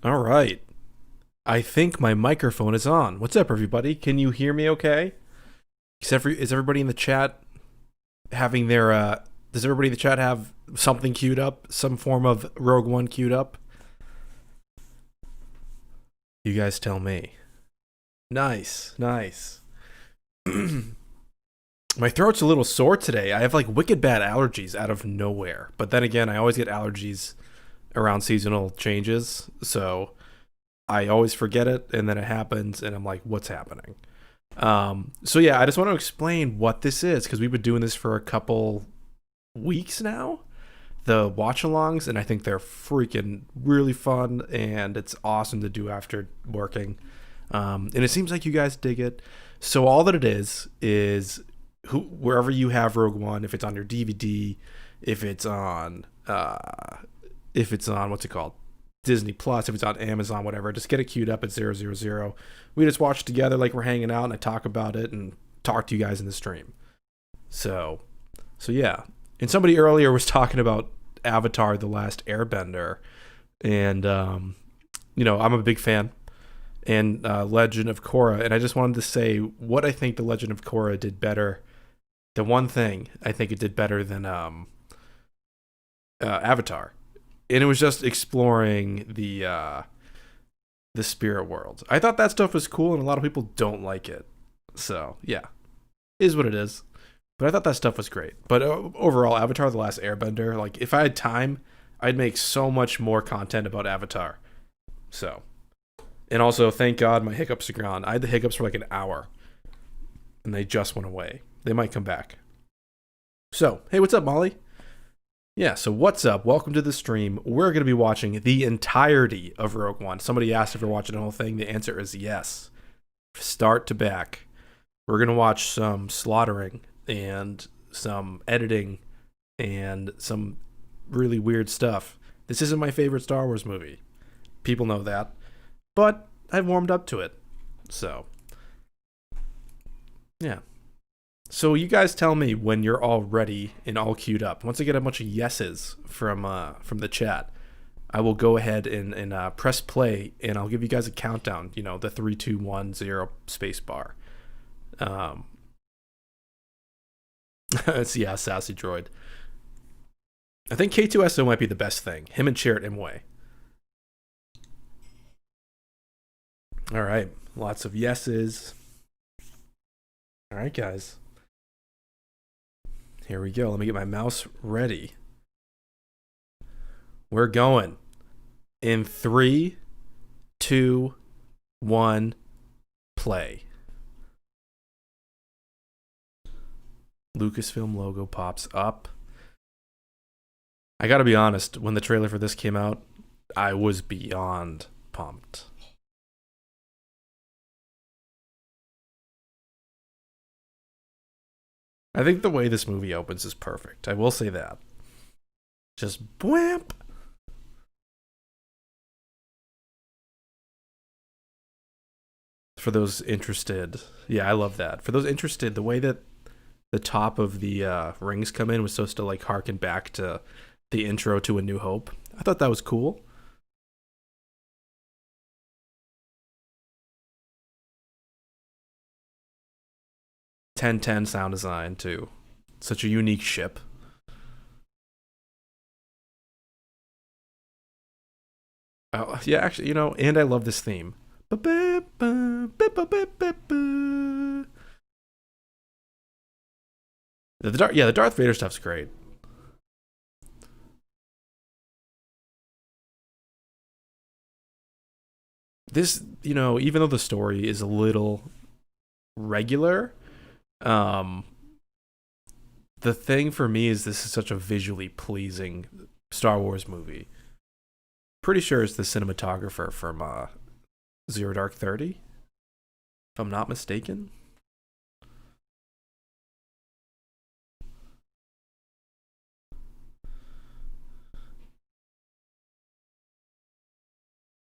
All right. I think my microphone is on. What's up, everybody? Can you hear me okay? Is everybody in the chat having their, does everybody in the chat have something queued up? Some form of Rogue One queued up? You guys tell me. Nice, nice. My throat's a little sore today. I have like wicked bad allergies out of nowhere. But then again, I always get allergies around seasonal changes. So I always forget it, and then it happens, and I'm like, what's happening? So yeah, I just want to explain what this is because we've been doing this for a couple weeks now, the watch-alongs, and I think they're freaking really fun, and it's awesome to do after working. And it seems like you guys dig it. So all that it is wherever you have Rogue One, if it's on your DVD, if it's on what's it called? Disney Plus, if it's on Amazon, whatever, just get it queued up at 000. We just watch together like we're hanging out, and I talk about it and talk to you guys in the stream. So yeah. And somebody earlier was talking about Avatar: The Last Airbender, and I'm a big fan, and Legend of Korra, and I just wanted to say what I think the Legend of Korra did better. The one thing I think it did better than Avatar, and it was just exploring the spirit world. I thought that stuff was cool, and a lot of people don't like it. So yeah, is what it is. But I thought that stuff was great. But overall, Avatar: The Last Airbender, like if I had time, I'd make so much more content about Avatar. So, and also thank God my hiccups are gone. I had the hiccups for like an hour, and they just went away. They might come back. So hey, what's up, Molly? Yeah, so what's up? Welcome to the stream. We're going to be watching the entirety of Rogue One. Somebody asked if we're watching the whole thing. The answer is yes. Start to back. We're going to watch some slaughtering and some editing and some really weird stuff. This isn't my favorite Star Wars movie. People know that. But I've warmed up to it. So, yeah. So you guys tell me when you're all ready and all queued up. Once I get a bunch of yeses from the chat, I will go ahead and press play, and I'll give you guys a countdown. You know, the 3, 2, 1, 0 space bar. Yeah, sassy droid. I think K2SO might be the best thing. Him and Chirrut Imwe. All right, lots of yeses. All right, guys. Here we go. Let me get my mouse ready. We're going in 3, 2, 1, play. Lucasfilm logo pops up. I gotta be honest, when the trailer for this came out, I was beyond pumped. I think the way this movie opens is perfect. I will say that. Just bwamp. For those interested, yeah, I love that. For those interested, the way that the top of the rings come in was supposed to like harken back to the intro to A New Hope. I thought that was cool. 1010 sound design too. Such a unique ship. Oh, yeah, actually, and I love this theme. The Darth Vader stuff's great. This, even though the story is a little regular, the thing for me is this is such a visually pleasing Star Wars movie. Pretty sure it's the cinematographer from Zero Dark 30, if I'm not mistaken.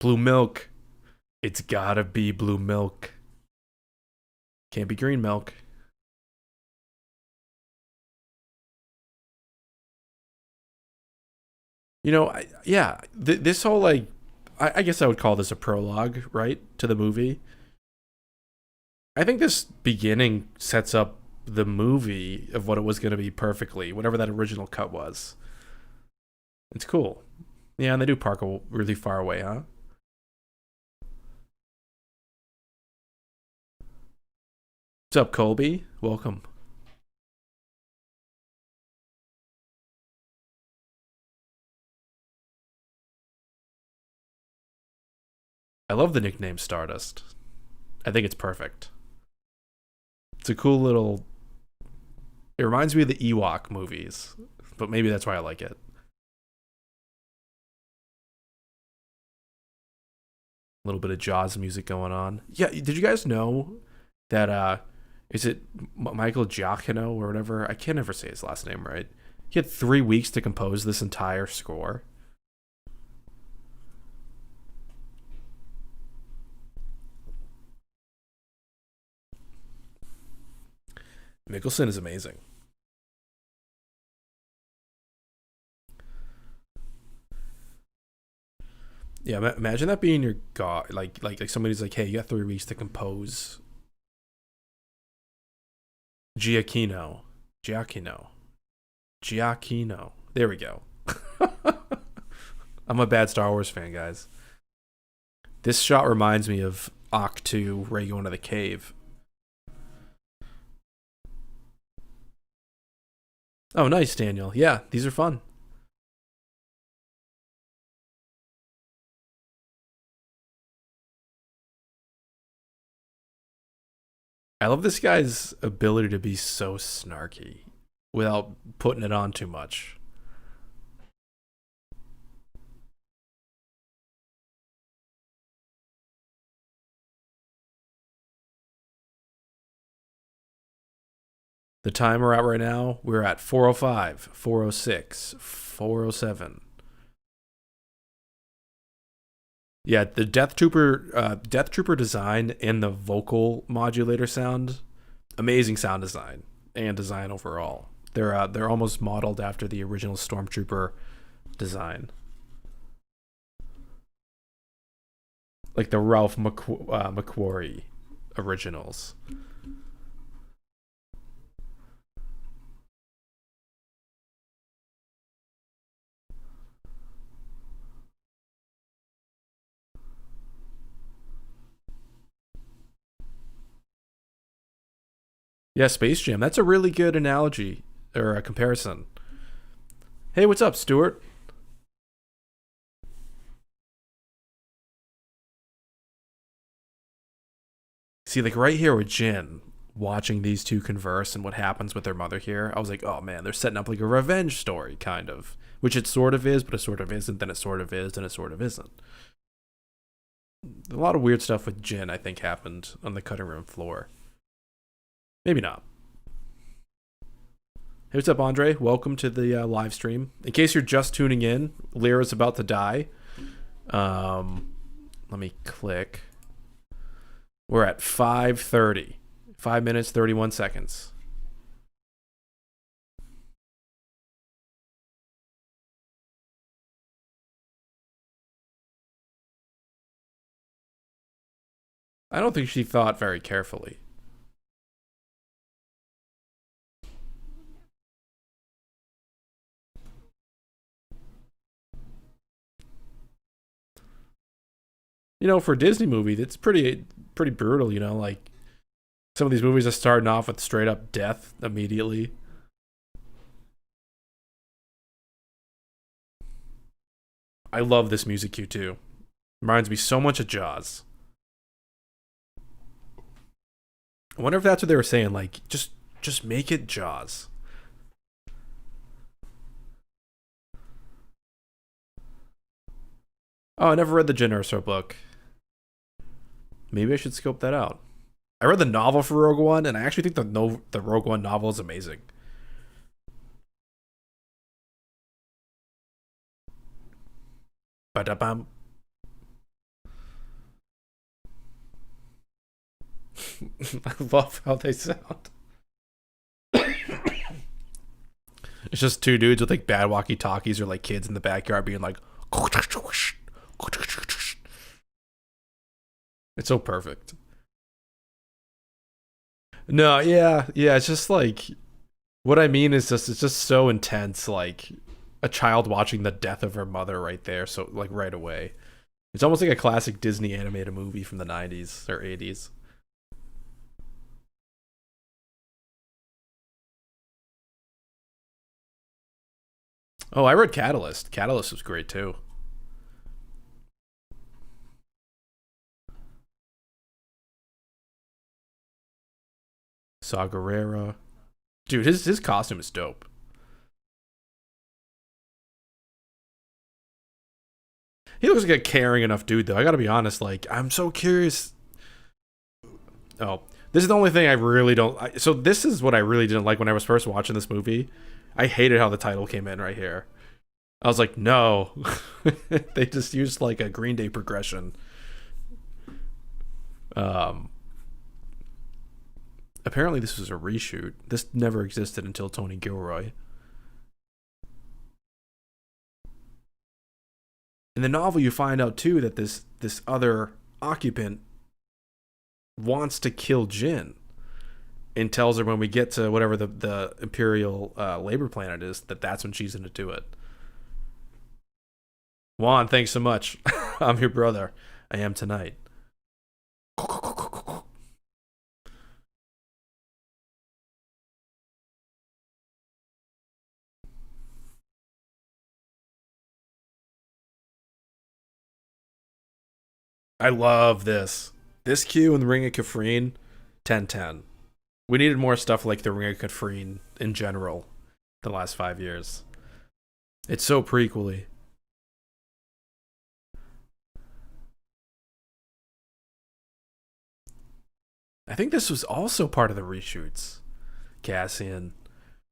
Blue milk. It's gotta be blue milk. Can't be green milk. This whole like I guess I would call this a prologue, right, to the movie. I think this beginning sets up the movie of what it was going to be perfectly, whatever that original cut was. It's cool. Yeah, and they do park really far away, huh? What's up, Colby? Welcome. I love the nickname Stardust. I think it's perfect. It's a cool little. It reminds me of the Ewok movies, but maybe that's why I like it. A little bit of Jaws music going on. Yeah, did you guys know that is it Michael Giacchino or whatever? I can't ever say his last name right. He had 3 weeks to compose this entire score. Mickelson is amazing. Yeah, imagine that being your god. Like somebody's like, hey, you got 3 weeks to compose Giacchino. Giacchino. Giacchino. There we go. I'm a bad Star Wars fan, guys. This shot reminds me of Octo 2, Ray going to the cave. Oh, nice, Daniel. Yeah, these are fun. I love this guy's ability to be so snarky without putting it on too much. The time we're at right now, we're at 4:05, 4:06, 4:07. Yeah, the Death Trooper design and the vocal modulator sound, amazing sound design and design overall. They're almost modeled after the original Stormtrooper design, like the Ralph McQuarrie originals. Yeah, Space Jam. That's a really good analogy or a comparison. Hey, what's up, Stuart? See, like right here with Jin, watching these two converse and what happens with their mother here, I was like, oh man, they're setting up like a revenge story, kind of. Which it sort of is, but it sort of isn't, then it sort of is, and it sort of isn't. A lot of weird stuff with Jin, I think, happened on the cutting room floor. Maybe not. Hey, what's up, Andre? Welcome to the live stream. In case you're just tuning in, Lyra's about to die. Let me click. We're at 5:30. 5 minutes, 31 seconds. I don't think she thought very carefully. You know, for a Disney movie, it's pretty brutal, you know, like some of these movies are starting off with straight up death immediately. I love this music cue too. Reminds me so much of Jaws. I wonder if that's what they were saying, like just make it Jaws. Oh, I never read the Jyn Erso book. Maybe I should scope that out. I read the novel for Rogue One, and I actually think the Rogue One novel is amazing. Ba-da-bam. I love how they sound. It's just two dudes with like bad walkie talkies or like kids in the backyard being like, It's so perfect. No, yeah, yeah. It's just like what I mean is just it's just so intense. Like a child watching the death of her mother right there. So like right away, it's almost like a classic Disney animated movie from the '90s or '80s. Oh, I read Catalyst. Catalyst was great too. Saw Gerrera. Dude, his costume is dope. He looks like a caring enough dude though. I gotta be honest. Like I'm so curious. Oh, this is the only thing I really don't. So this is what I really didn't like when I was first watching this movie. I hated how the title came in right here. I was like, no, they just used like a Green Day progression. Um, apparently this was a reshoot. This never existed until Tony Gilroy. In the novel, you find out too that this other occupant wants to kill Jin and tells her when we get to whatever the Imperial labor planet is that that's when she's going to do it. Juan, thanks so much. I'm your brother. I am tonight. I love this. This queue in the Ring of Kafrine, 10-10. We needed more stuff like the Ring of Kafrine in general the last 5 years. It's so prequely. I think this was also part of the reshoots. Cassian.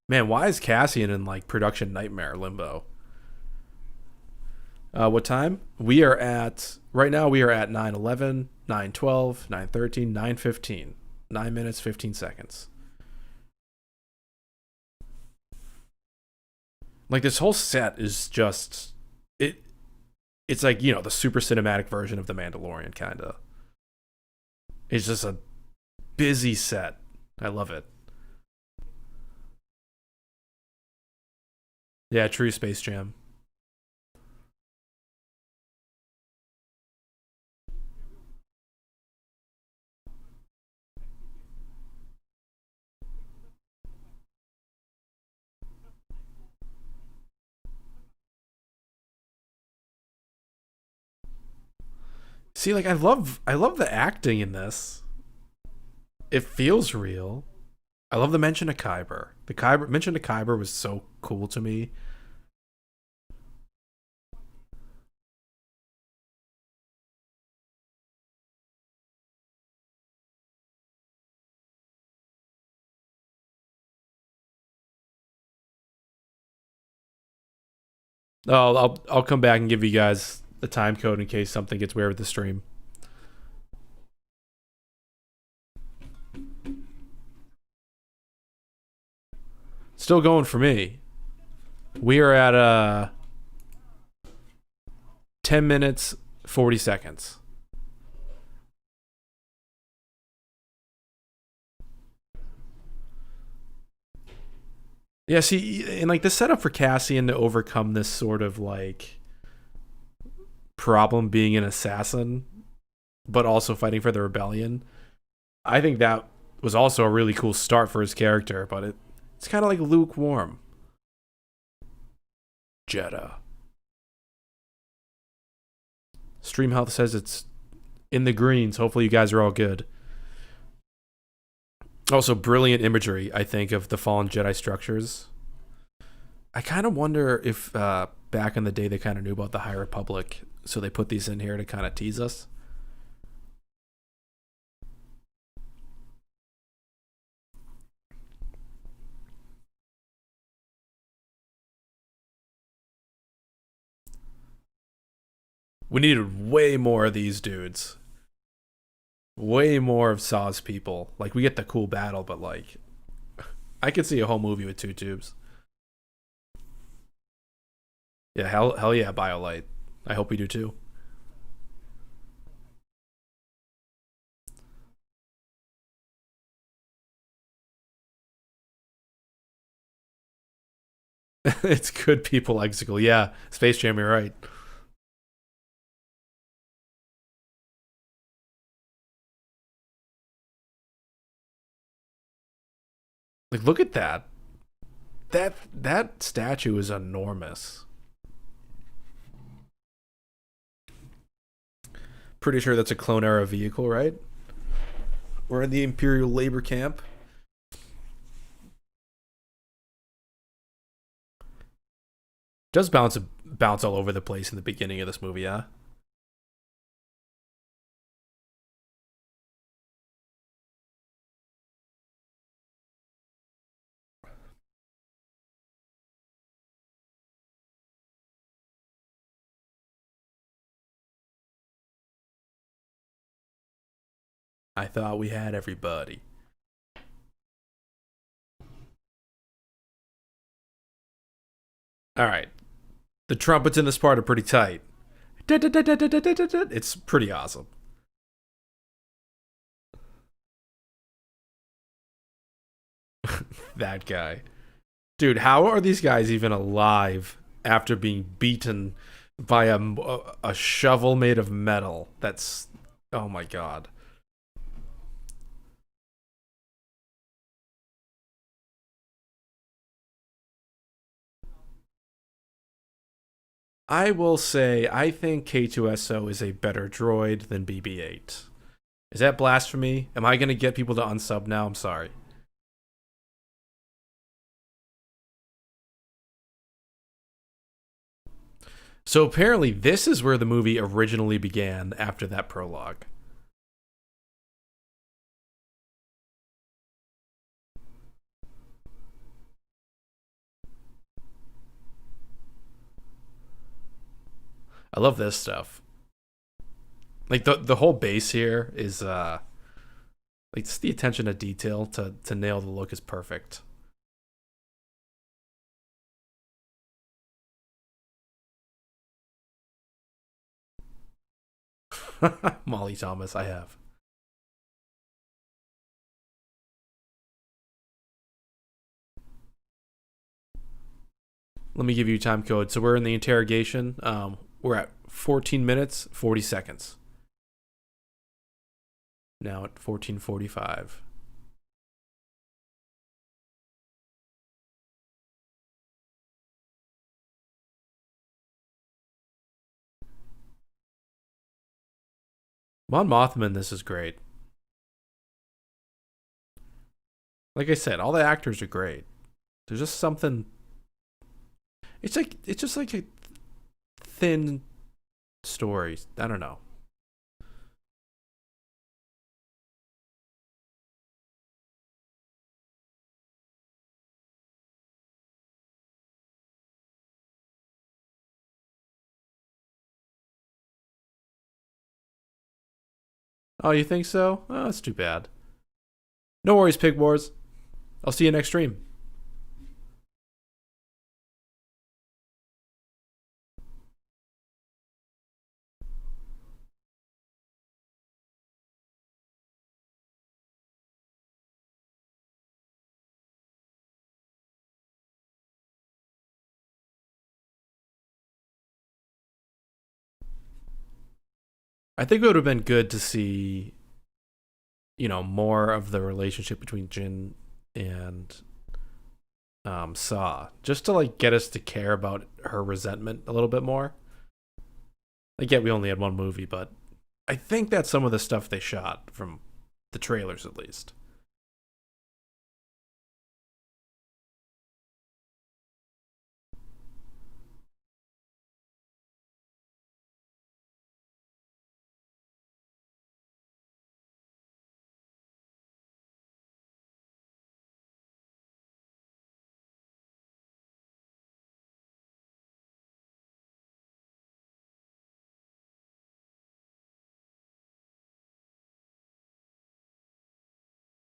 Man, why is Cassian in like production nightmare limbo? What time? We are at right now we are at 9:11, 9:12, 9:13, 9:15. 9 minutes 15 seconds. Like this whole set is just it it's like, the super cinematic version of The Mandalorian kinda. It's just a busy set. I love it. Yeah, true Space Jam. See, like I love the acting in this. It feels real. I love the mention of Kyber. The Kyber mention of Kyber was so cool to me. Oh, I'll come back and give you guys the time code in case something gets weird with the stream. Still going for me. We are at 10 minutes 40 seconds. Yeah, see, and like the setup for Cassian to overcome this sort of like problem being an assassin, but also fighting for the rebellion. I think that was also a really cool start for his character, but it's kind of like lukewarm. Jeddah. Stream Health says it's in the greens. Hopefully, you guys are all good. Also, brilliant imagery, I think, of the fallen Jedi structures. I kind of wonder if back in the day they kind of knew about the High Republic, so they put these in here to kind of tease us. We needed way more of these dudes. Way more of Saw's people. Like, we get the cool battle, but, like, I could see a whole movie with two tubes. Yeah, hell yeah, BioLite. I hope we do too. It's good people lexical. Yeah, Space Jam, you're right. Like, look at that. That statue is enormous. Pretty sure that's a clone era vehicle, right? We're in the Imperial labor camp. Does bounce all over the place in the beginning of this movie, yeah? I thought we had everybody. All right. The trumpets in this part are pretty tight. It's pretty awesome. That guy. Dude, how are these guys even alive after being beaten by a shovel made of metal? That's. Oh my god. I will say, I think K2SO is a better droid than BB 8. Is that blasphemy? Am I going to get people to unsub now? I'm sorry. So apparently, this is where the movie originally began after that prologue. I love this stuff. Like the whole base here is like just the attention to detail to nail the look is perfect. Molly Thomas, I have. Let me give you a time code. So we're in the interrogation. We're at 14 minutes 40 seconds. Now at 14:45. Mon Mothman, this is great. Like I said, all the actors are great. There's just something. It's just like a thin story. I don't know. Oh, you think so? Oh, that's too bad. No worries, Pig Wars. I'll see you next stream. I think it would have been good to see, more of the relationship between Jin and Saw, just to like get us to care about her resentment a little bit more. Like, yeah, we only had one movie, but I think that's some of the stuff they shot from the trailers, at least.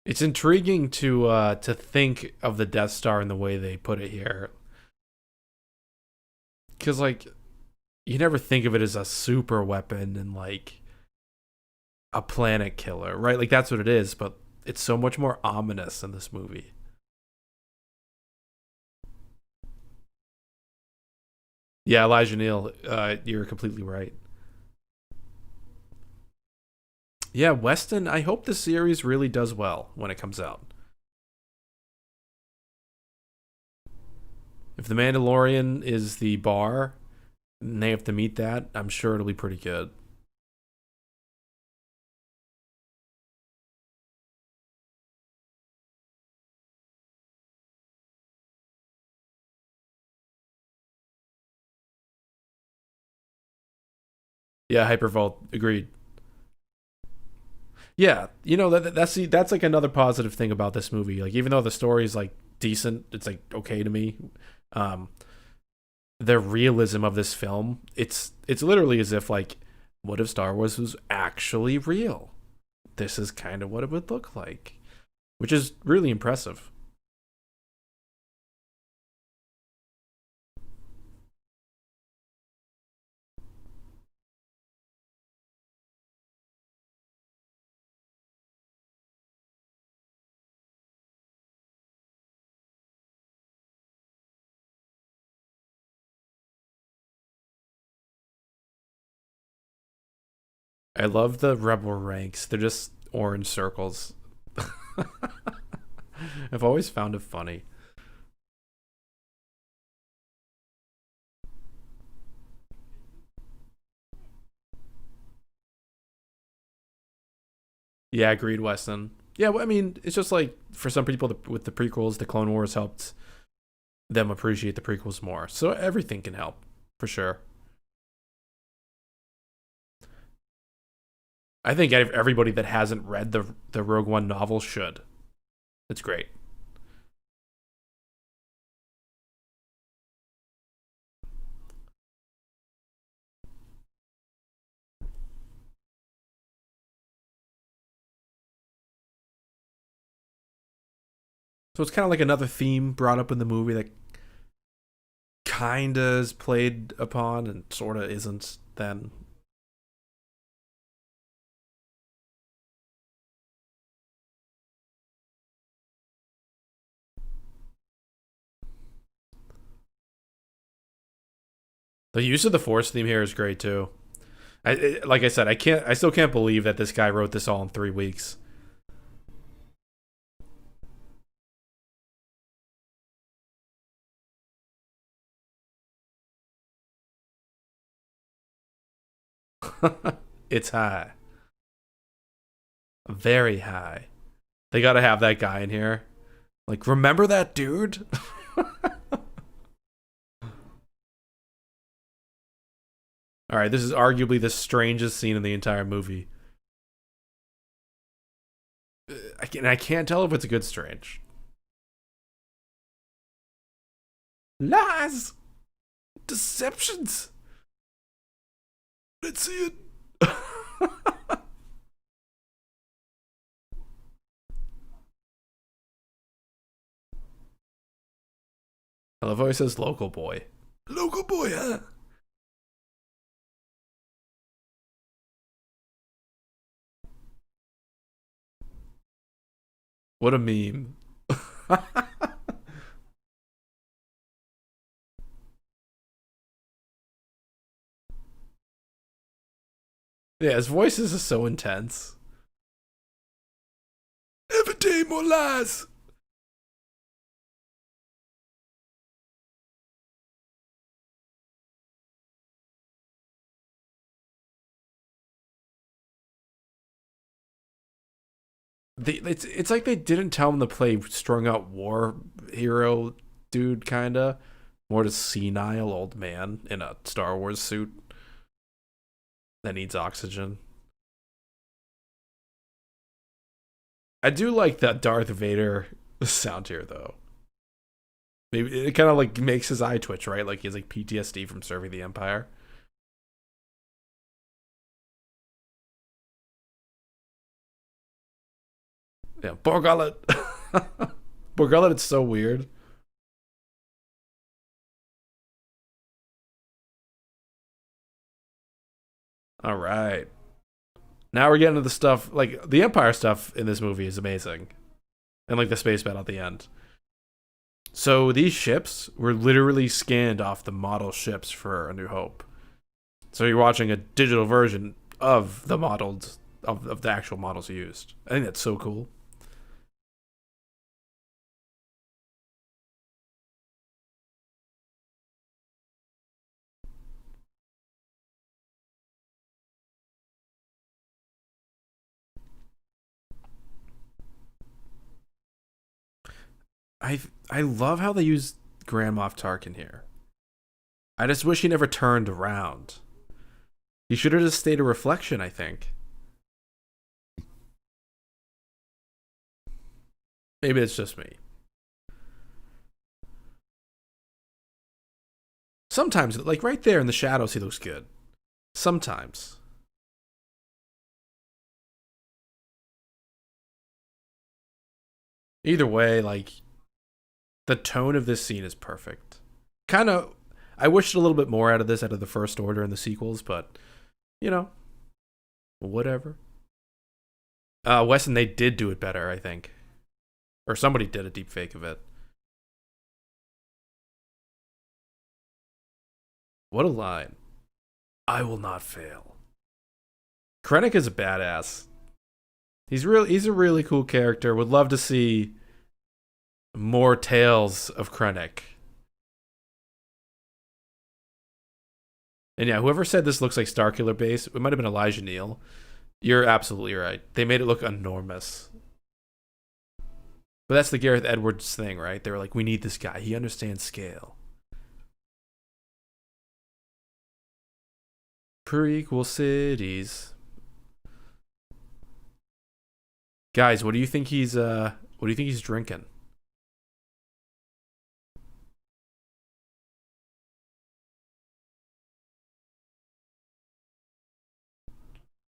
It's intriguing to think of the Death Star in the way they put it here, because like you never think of it as a super weapon and like a planet killer, right? Like that's what it is, but it's so much more ominous in this movie. Yeah, Elijah Neal, you're completely right. Yeah, Weston, I hope the series really does well when it comes out. If The Mandalorian is the bar and they have to meet that, I'm sure it'll be pretty good. Yeah, Hypervolt, agreed. Yeah, that's like another positive thing about this movie. Like even though the story is like decent, it's like okay to me. Um, the realism of this film, it's literally as if like, what if Star Wars was actually real? This is kind of what it would look like, which is really impressive. I love the rebel ranks. They're just orange circles. I've always found it funny. Yeah, agreed, Weston. Yeah, well, I mean, it's just like for some people with the prequels, the Clone Wars helped them appreciate the prequels more. So everything can help for sure. I think everybody that hasn't read the Rogue One novel should. It's great. So it's kind of like another theme brought up in the movie that kinda is played upon and sorta isn't. Then the use of the Force theme here is great too. Like I said, I still can't believe that this guy wrote this all in 3 weeks. It's high, very high. They got to have that guy in here. Like, remember that dude? All right, this is arguably the strangest scene in the entire movie. I can't tell if it's a good strange. Lies, deceptions. Let's see it. I love how he says local boy. Local boy, huh? What a meme. Yeah, his voice is so intense. Every day more lies. It's like they didn't tell him to play strung out war hero dude, kinda. More just senile old man in a Star Wars suit that needs oxygen. I do like that Darth Vader sound here though. Maybe it kind of like makes his eye twitch, right? Like he has like PTSD from serving the Empire. Yeah, Borgullet. Borgullet, it's so weird. All right. Now we're getting to the stuff like the Empire stuff in this movie is amazing, and like the space battle at the end. So these ships were literally scanned off the model ships for A New Hope. So you're watching a digital version of the modeled of the actual models used. I think that's so cool. I I love how they use Grand Moff Tarkin here. I just wish he never turned around. He should have just stayed a reflection, I think. Maybe it's just me. Sometimes, like right there in the shadows, he looks good. Sometimes. Either way, like, the tone of this scene is perfect. Kind of, I wished a little bit more out of this, out of the First Order and the sequels, but, you know, whatever. Weston, they did do it better, I think. Or somebody did a deep fake of it. What a line. I will not fail. Krennic is a badass. He's a really cool character. Would love to see more tales of Krennic. And yeah, whoever said this looks like Starkiller Base, it might have been Elijah Neal. You're absolutely right. They made it look enormous. But that's the Gareth Edwards thing, right? They were like, we need this guy. He understands scale. Prequel cities. Guys, what do you think he's drinking?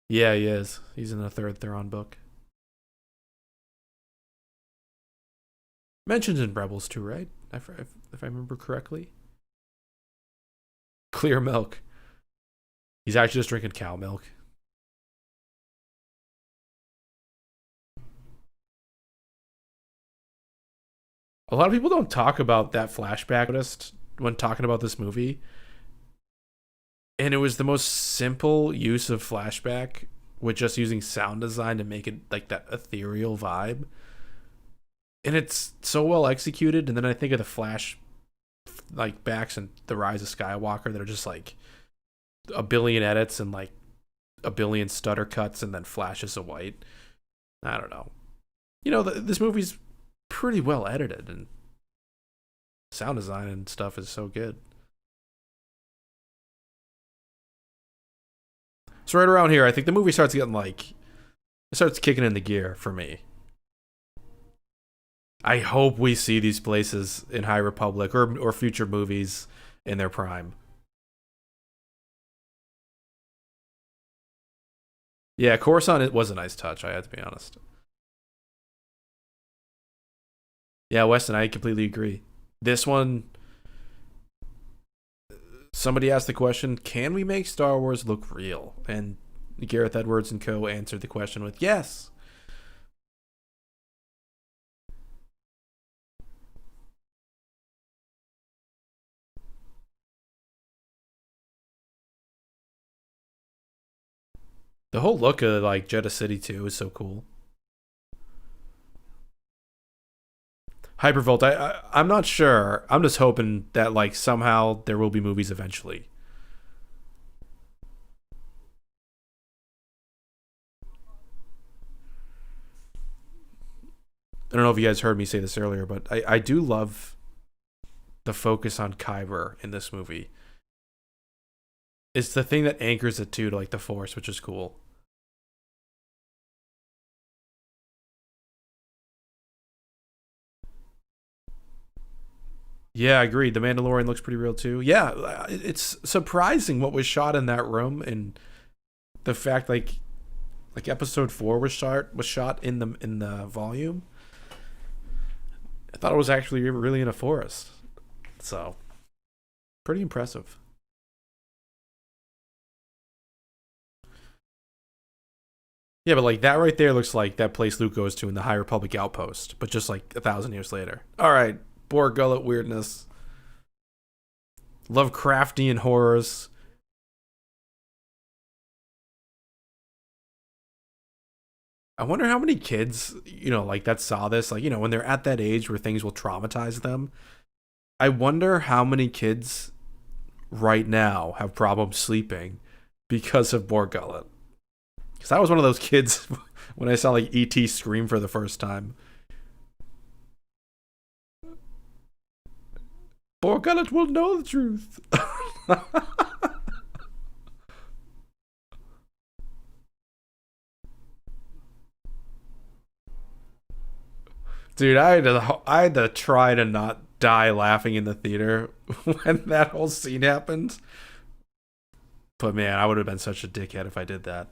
Yeah, he is. He's in the third Theron book. Mentioned in Rebels too, right? If I remember correctly. Clear milk. He's actually just drinking cow milk. A lot of people don't talk about that flashback when talking about this movie. And it was the most simple use of flashback with just using sound design to make it like that ethereal vibe. And it's so well executed. And then I think of the flash like backs and the Rise of Skywalker that are just like a billion edits and like a billion stutter cuts and then flashes of white. I don't know. You know, this movie's pretty well edited and sound design and stuff is so good. So right around here, I think the movie starts getting like it starts kicking into gear for me. I hope we see these places in High Republic or future movies in their prime. Yeah, Coruscant it was a nice touch. I have to be honest. Yeah, Weston, I completely agree. This one, somebody asked the question, can we make Star Wars look real? And Gareth Edwards and co answered the question with yes. The whole look of like Jeddah City too is so cool. Hypervolt, I'm not sure. I'm just hoping that like somehow there will be movies eventually. I don't know if you guys heard me say this earlier, but I do love the focus on Kyber in this movie. It's the thing that anchors it to like the Force, which is cool. Yeah, I agreed. The Mandalorian looks pretty real too. Yeah, it's surprising what was shot in that room and the fact like episode 4 was shot in the volume. I thought it was actually really in a forest. So, pretty impressive. Yeah, but like that right there looks like that place Luke goes to in the High Republic outpost, but just like 1,000 years later. All right, Boar gullet weirdness. Lovecraftian horrors. I wonder how many kids, like that saw this, like, when they're at that age where things will traumatize them. I wonder how many kids right now have problems sleeping because of Boar gullet. Because I was one of those kids when I saw like E.T. scream for the first time. Boar gullet will know the truth. Dude, I had to try to not die laughing in the theater when that whole scene happened. But man, I would have been such a dickhead if I did that.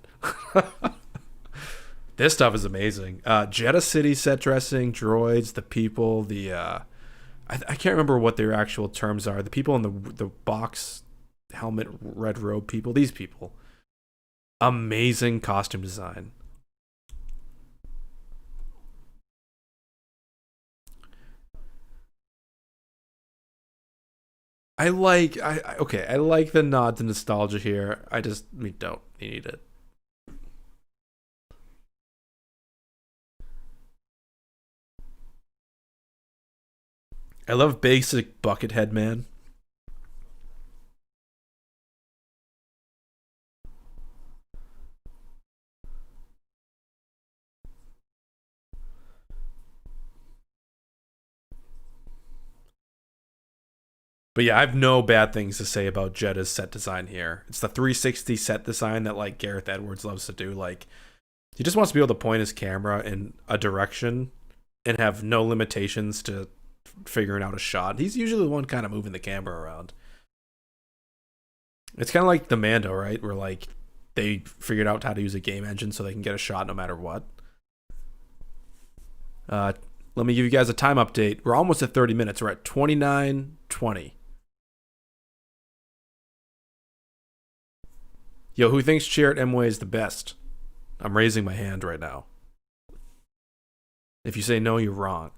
This stuff is amazing. Jeddah City set dressing, droids, the people, I can't remember what their actual terms are. The people in the box helmet, red robe people. These people, amazing costume design. I like the nod to nostalgia here. We don't need it. I love basic Buckethead man. But yeah, I have no bad things to say about Jeddah's set design here. It's the 360 set design that like Gareth Edwards loves to do. Like he just wants to be able to point his camera in a direction and have no limitations to figuring out a shot. He's usually the one kind of moving the camera around. It's kind of like the Mando, right? Where like they figured out how to use a game engine so they can get a shot no matter what. Let me give you guys a time update. We're almost at 30 minutes. We're at 29:20. Yo, who thinks Chirrut Imwe is the best? I'm raising my hand right now. If you say no, you're wrong.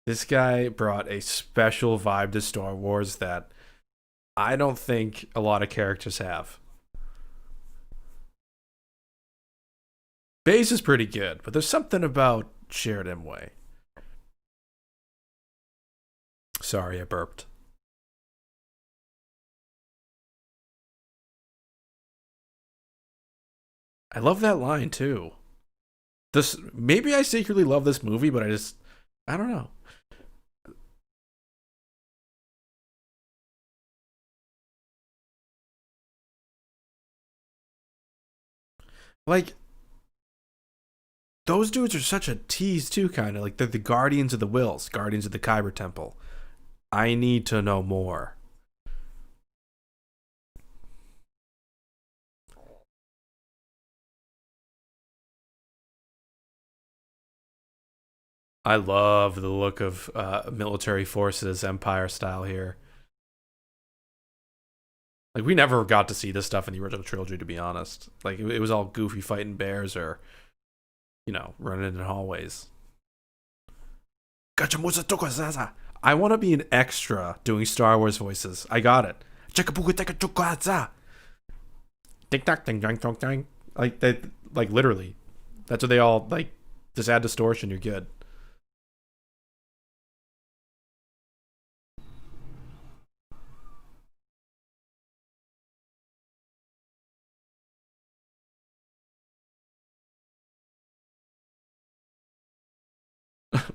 This guy brought a special vibe to Star Wars that I don't think a lot of characters have. Base is pretty good, but there's something about Chirrut Imwe. Sorry, I burped. I love that line too. This maybe I secretly love this movie, but I don't know. Like those dudes are such a tease too, kind of like they're the guardians of the Wills, guardians of the Kyber Temple. I need to know more. I love the look of military forces, Empire style here. Like we never got to see this stuff in the original trilogy, to be honest. Like it was all goofy fighting bears or running in hallways. I want to be an extra doing Star Wars voices. I got it. Ding dong ding dong dong dong. Like that. Like literally, that's what they all like. Just add distortion. You're good.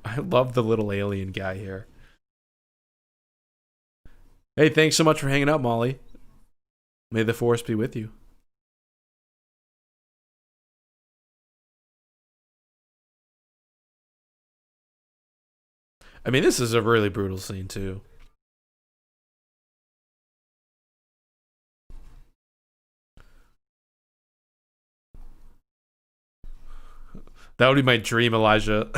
I love the little alien guy here. Hey, thanks so much for hanging out, Molly. May the force be with you. I mean, this is a really brutal scene too. That would be my dream, Elijah.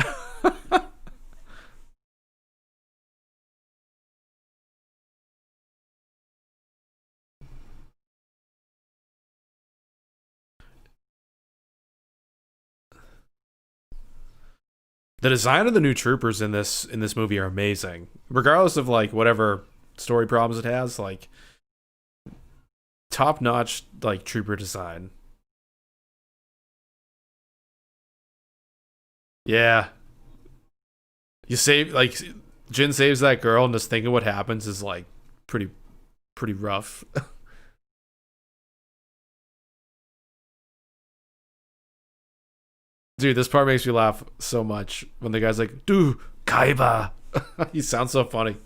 The design of the new troopers in this movie are amazing, regardless of like whatever story problems it has. Like top notch like trooper design. Yeah, you save like Jin saves that girl, and just thinking what happens is like pretty pretty rough. Dude, this part makes me laugh so much when the guy's like, "Dude, Kaiba." He sounds so funny.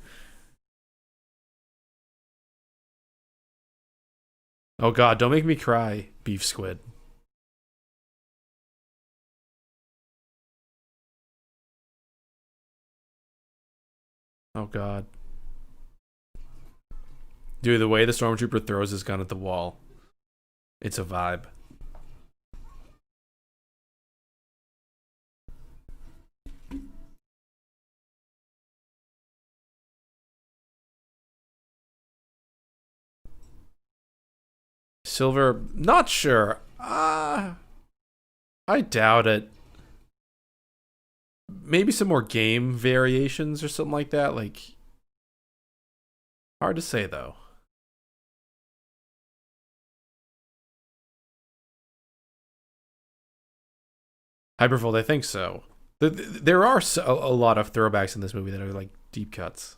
Oh God, don't make me cry, beef squid. Oh God, dude, the way the stormtrooper throws his gun at the wall, it's a vibe. Silver, not sure. I doubt it. Maybe some more game variations or something like that. Like, hard to say though. Hyperfold, I think so. There are a lot of throwbacks in this movie that are like deep cuts.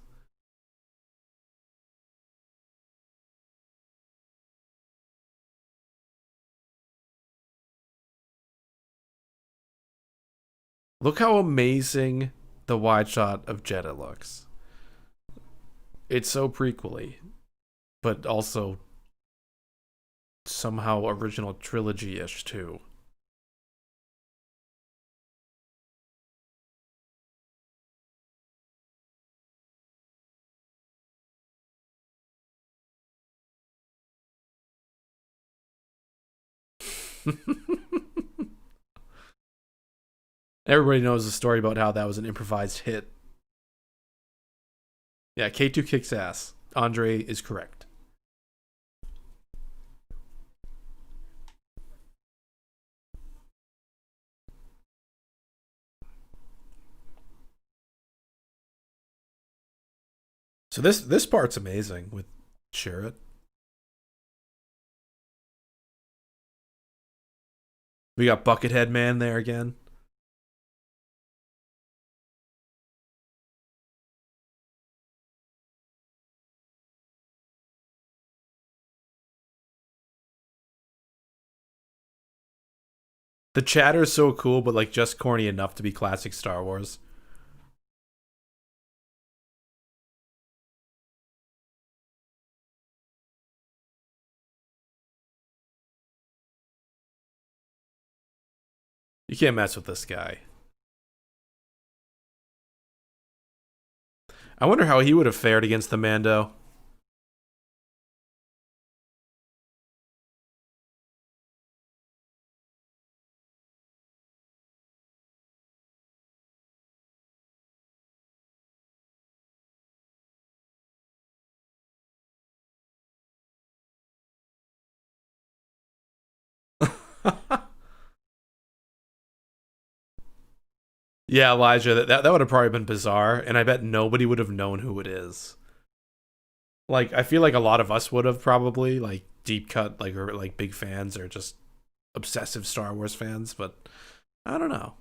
Look how amazing the wide shot of Jeddah looks. It's so prequely, but also somehow original trilogy-ish too. Everybody knows the story about how that was an improvised hit. Yeah, K2 kicks ass. Andre is correct. So this part's amazing with Sherrod. We got Buckethead Man there again. The chatter's so cool, but like just corny enough to be classic Star Wars. You can't mess with this guy. I wonder how he would have fared against the Mando. Yeah, Elijah, that would have probably been bizarre, and I bet nobody would have known who it is. Like, I feel like a lot of us would have probably, like, deep cut, like, or like big fans or just obsessive Star Wars fans, but I don't know.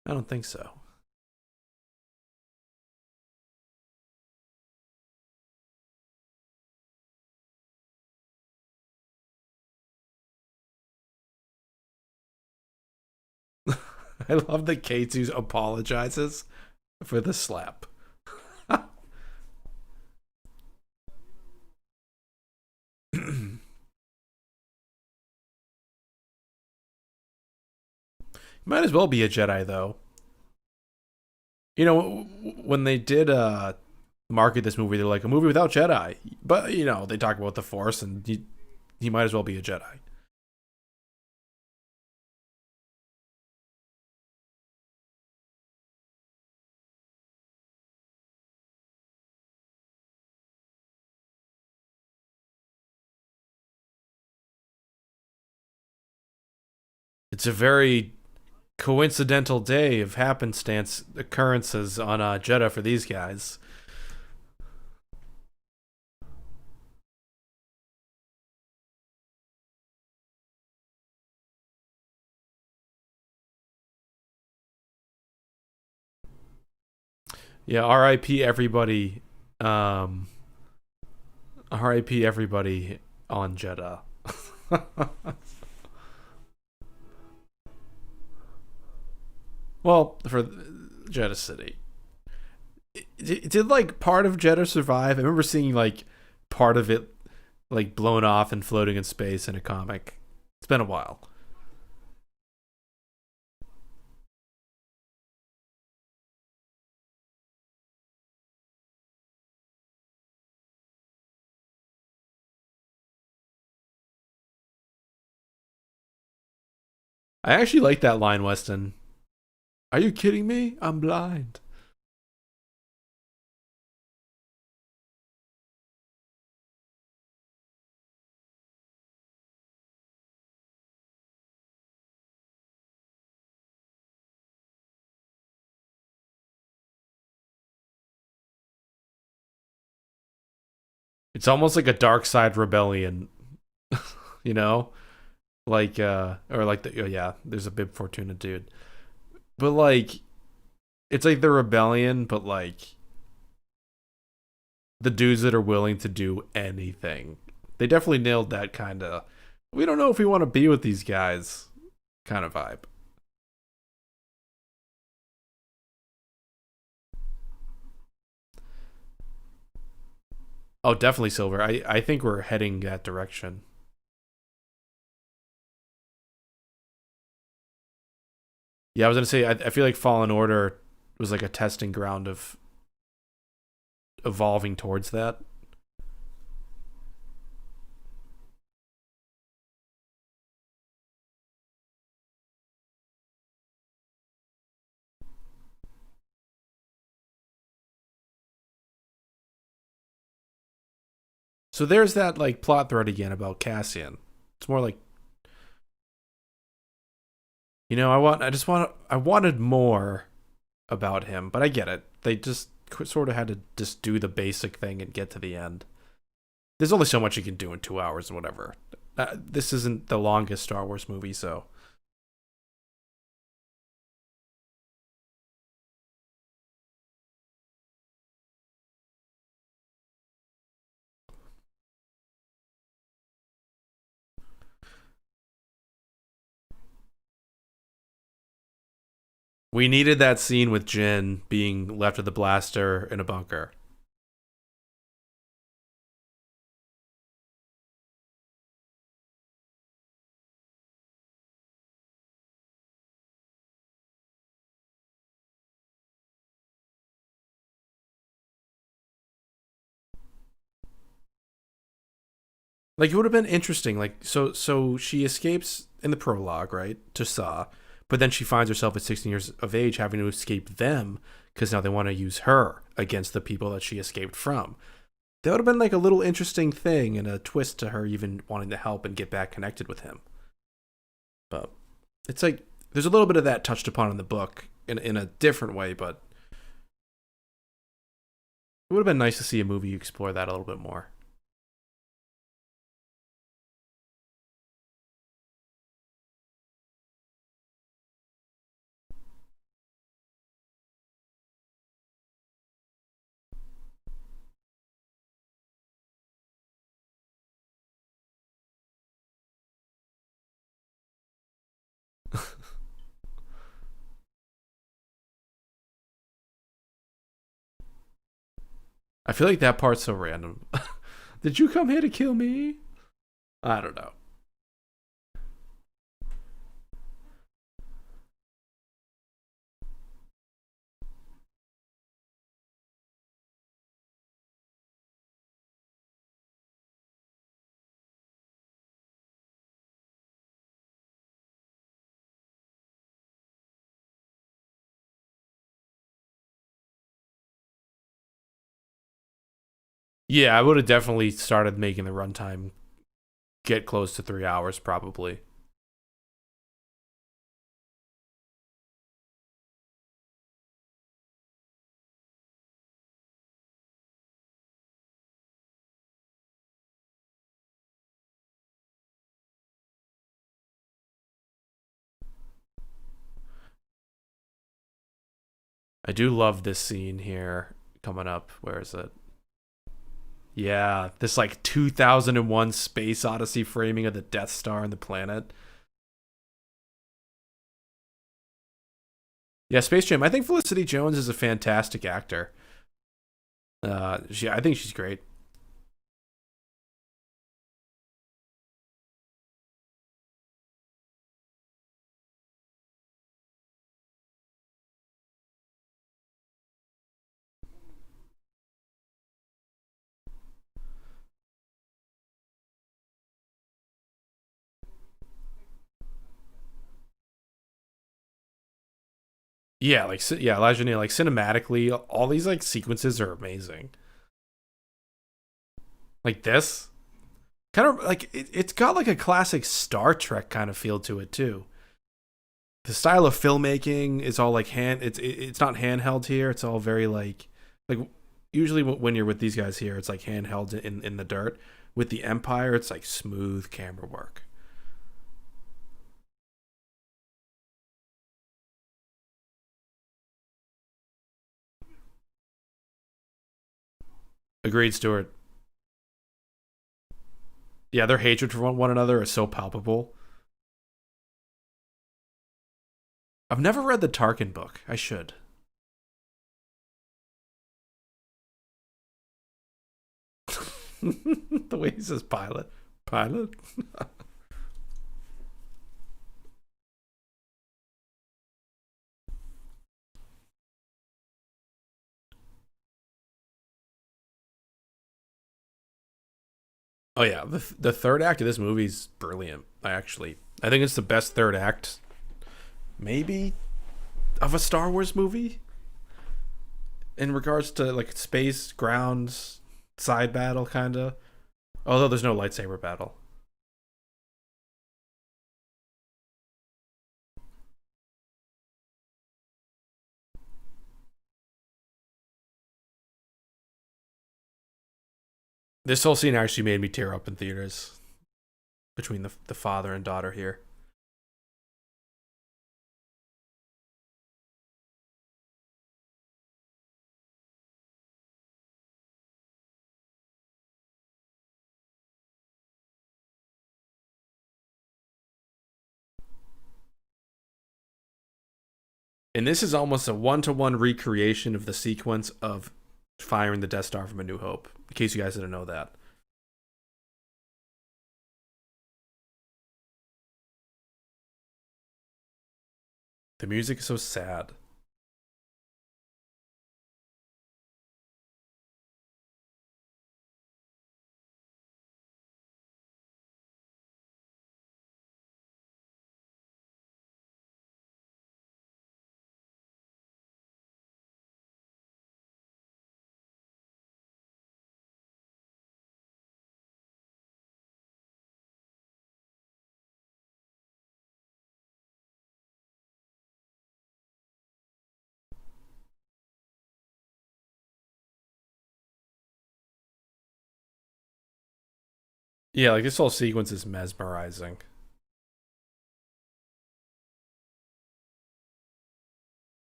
I don't think so. I love that K2 apologizes for the slap. Might as well be a Jedi, though. You know, when they did market this movie, they're like a movie without Jedi, but you know they talk about the Force, and he might as well be a Jedi. It's a very coincidental day of happenstance occurrences on Jeddah for these guys. Yeah, R.I.P. everybody. Um, R.I.P. everybody on Jeddah. Well, for Jeddah City, did like part of Jeddah survive? I remember seeing like part of it like blown off and floating in space in a comic. It's been a while. I actually like that line, Weston. Are you kidding me? I'm blind. It's almost like a dark side rebellion, you know? Like or like the oh yeah, there's a Bib Fortuna dude. But like it's like the rebellion, but like the dudes that are willing to do anything. They definitely nailed that kind of we don't know if we want to be with these guys kind of vibe. Oh, definitely Silver. I think we're heading that direction. Yeah, I was gonna say I feel like Fallen Order was like a testing ground of evolving towards that. So there's that like plot thread again about Cassian. It's more like I wanted more about him, but I get it. They just sort of had to just do the basic thing and get to the end. There's only so much you can do in 2 hours and whatever. This isn't the longest Star Wars movie, so we needed that scene with Jin being left with the blaster in a bunker. Like it would have been interesting. Like so she escapes in the prologue, right, to Saw, but then she finds herself at 16 years of age having to escape them because now they want to use her against the people that she escaped from. That would have been like a little interesting thing and a twist to her even wanting to help and get back connected with him. But it's like there's a little bit of that touched upon in the book in a different way, but it would have been nice to see a movie explore that a little bit more. I feel like that part's so random. Did you come here to kill me? I don't know. Yeah, I would have definitely started making the runtime get close to 3 hours, probably. I do love this scene here coming up. Where is it? Yeah, this like 2001 Space Odyssey framing of the Death Star and the planet. Yeah, Space Jam. I think Felicity Jones is a fantastic actor. I think she's great. Yeah, yeah, Elijah Neal, like cinematically, all these like sequences are amazing. Like this, kind of like it's got like a classic Star Trek kind of feel to it too. The style of filmmaking is all like it's not handheld here. It's all very like usually when you're with these guys here, it's like handheld in the dirt. With the Empire, it's like smooth camera work. Agreed, Stuart. Yeah, their hatred for one another is so palpable. I've never read the Tarkin book. I should. The way he says pilot. Pilot? Oh yeah, the third act of this movie's brilliant. I think it's the best third act maybe of a Star Wars movie in regards to like space, grounds, side battle kind of. Although there's no lightsaber battle. This whole scene actually made me tear up in theaters between the father and daughter here. And this is almost a one-to-one recreation of the sequence of firing the Death Star from A New Hope. In case you guys didn't know that. The music is so sad. Yeah, like this whole sequence is mesmerizing.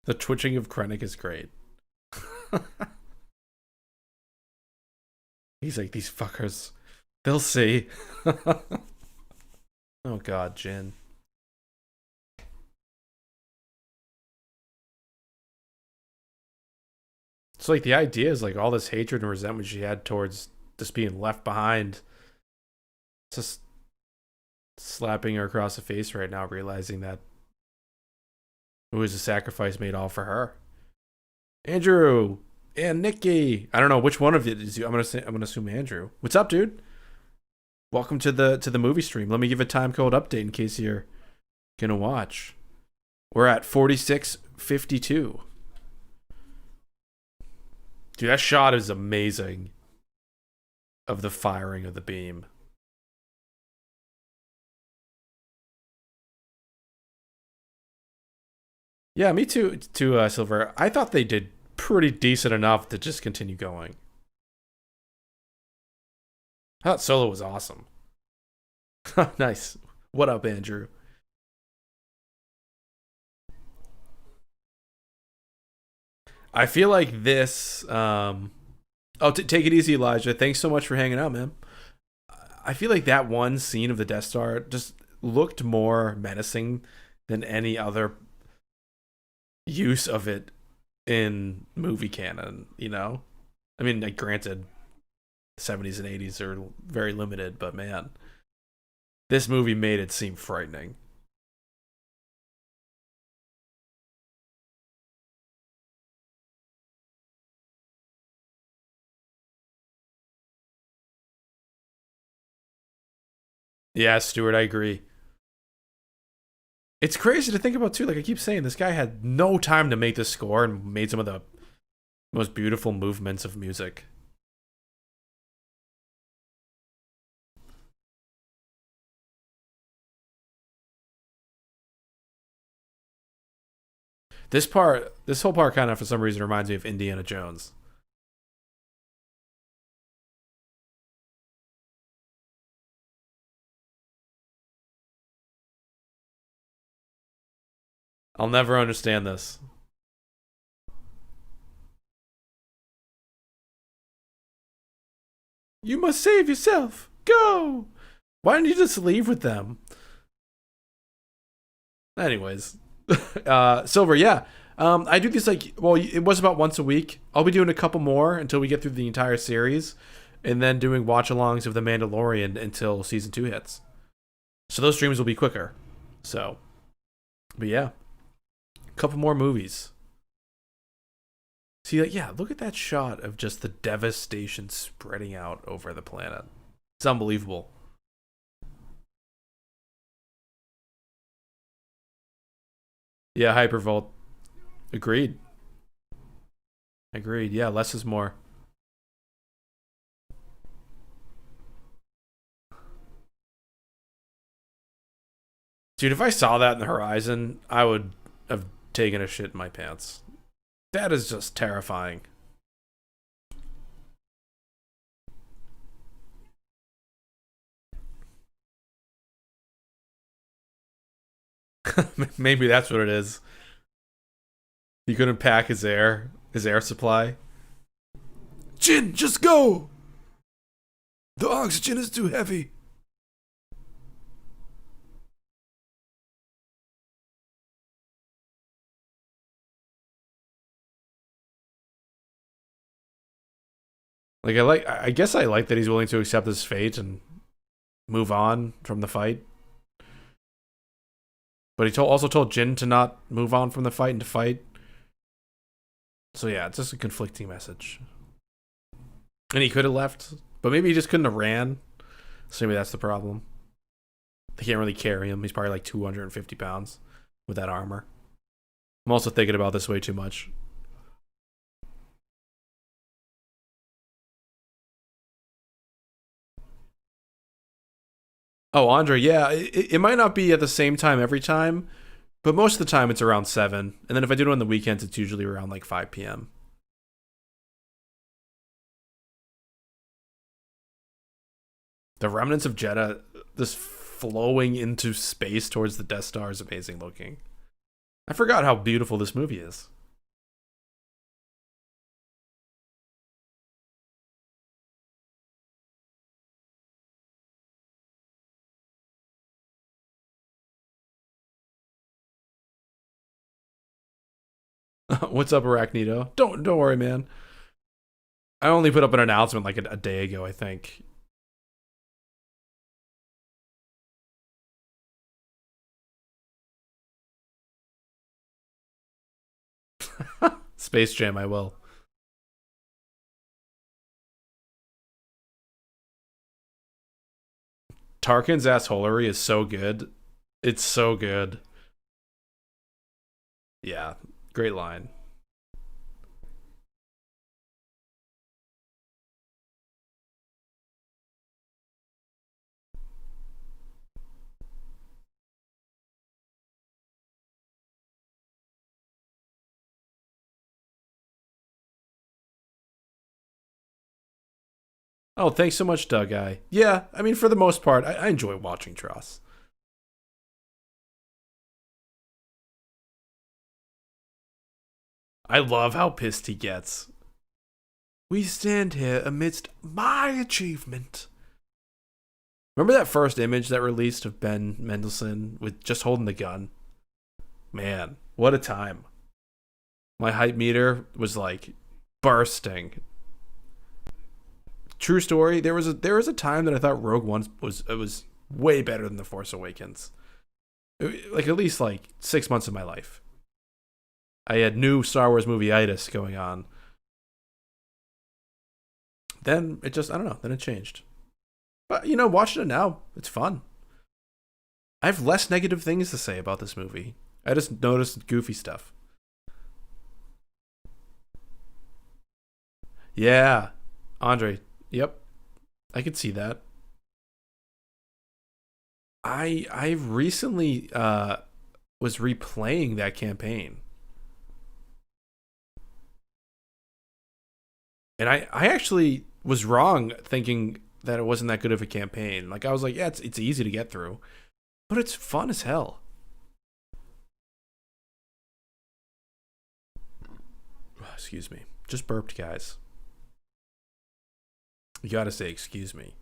The twitching of Krennic is great. He's like, these fuckers. They'll see. Oh god, Jin. It's like the idea is like all this hatred and resentment she had towards just being left behind. Just slapping her across the face right now, realizing that it was a sacrifice made all for her. Andrew and Nikki. I don't know which one of it is you. I'm gonna assume Andrew. What's up, dude? Welcome to the movie stream. Let me give a time code update in case you're gonna watch. We're at 46:52. Dude, that shot is amazing of the firing of the beam. Yeah, me too. Silver. I thought they did pretty decent enough to just continue going. I thought Solo was awesome. Nice. What up, Andrew? I feel like this. Oh, take it easy, Elijah. Thanks so much for hanging out, man. I feel like that one scene of the Death Star just looked more menacing than any other use of it in movie canon. You know, I mean, like, granted, 70s and 80s are very limited, but man, this movie made it seem frightening. Yeah, Stuart, I agree. It's crazy to think about too. Like I keep saying, this guy had no time to make this score and made some of the most beautiful movements of music. This whole part, kind of for some reason reminds me of Indiana Jones. I'll never understand this. You must save yourself. Go. Why didn't you just leave with them? Anyways, Silver, yeah. I do these like, well, it was about once a week. I'll be doing a couple more until we get through the entire series, and then doing watch-alongs of The Mandalorian until season 2 hits. So those streams will be quicker. So, but yeah, a couple more movies. See, like, yeah, look at that shot of just the devastation spreading out over the planet. It's unbelievable. Yeah, Hypervolt. Agreed. Agreed. Yeah, less is more. Dude, if I saw that in the horizon, I would have taken a shit in my pants. That is just terrifying. Maybe that's what it is. He couldn't pack his air supply. Jin, just go! The oxygen is too heavy. Like I guess I like that he's willing to accept his fate and move on from the fight. But also told Jin to not move on from the fight and to fight. So yeah, it's just a conflicting message. And he could have left, but maybe he just couldn't have ran. So maybe that's the problem. They can't really carry him. He's probably like 250 pounds with that armor. I'm also thinking about this way too much. Oh, Andre, yeah, it might not be at the same time every time, but most of the time it's around 7. And then if I do it on the weekends, it's usually around like 5 p.m. The remnants of Jeddah, this flowing into space towards the Death Star, is amazing looking. I forgot how beautiful this movie is. What's up, Arachnido? Don't worry, man. I only put up an announcement like a day ago, I think. Space Jam, I will. Tarkin's assholery is so good. It's so good. Yeah, great line. Oh, thanks so much, Doug. Yeah, I mean, for the most part, I enjoy watching Tross. I love how pissed he gets. We stand here amidst my achievement. Remember that first image that released of Ben Mendelsohn with just holding the gun? Man, what a time. My hype meter was like bursting. True story. There was a time that I thought Rogue One was way better than The Force Awakens. Like at least like 6 months of my life. I had new Star Wars movie-itis going on. Then it just I don't know. Then it changed. But watching it now, it's fun. I have less negative things to say about this movie. I just noticed goofy stuff. Yeah, Andre. Yep, I could see that. I recently was replaying that campaign, and I actually was wrong thinking that it wasn't that good of a campaign. Like I was like, yeah, it's easy to get through, but it's fun as hell. Excuse me, just burped, guys. You gotta say excuse me.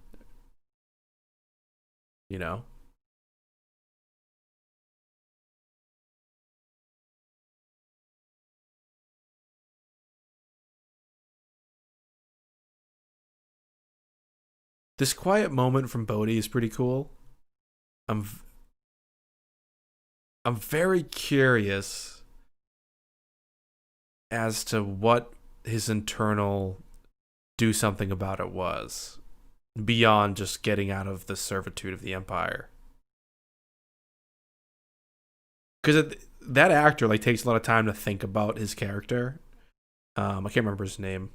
You know. This quiet moment from Bodhi is pretty cool. I'm I'm very curious as to what his internal do something about it was beyond just getting out of the servitude of the Empire. Because that actor like takes a lot of time to think about his character. I can't remember his name,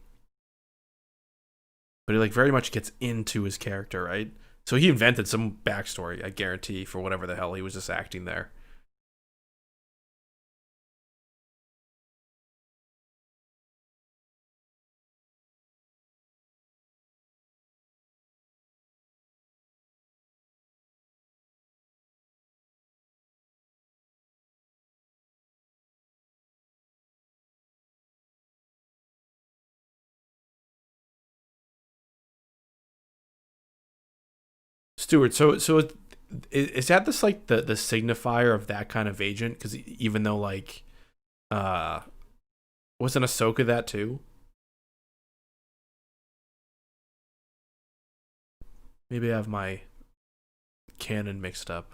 but he like very much gets into his character, right? So he invented some backstory, I guarantee, for whatever the hell he was just acting there. Stuart, so is that this like the signifier of that kind of agent? Because even though like uh wasn't Ahsoka that too? Maybe I have my canon mixed up.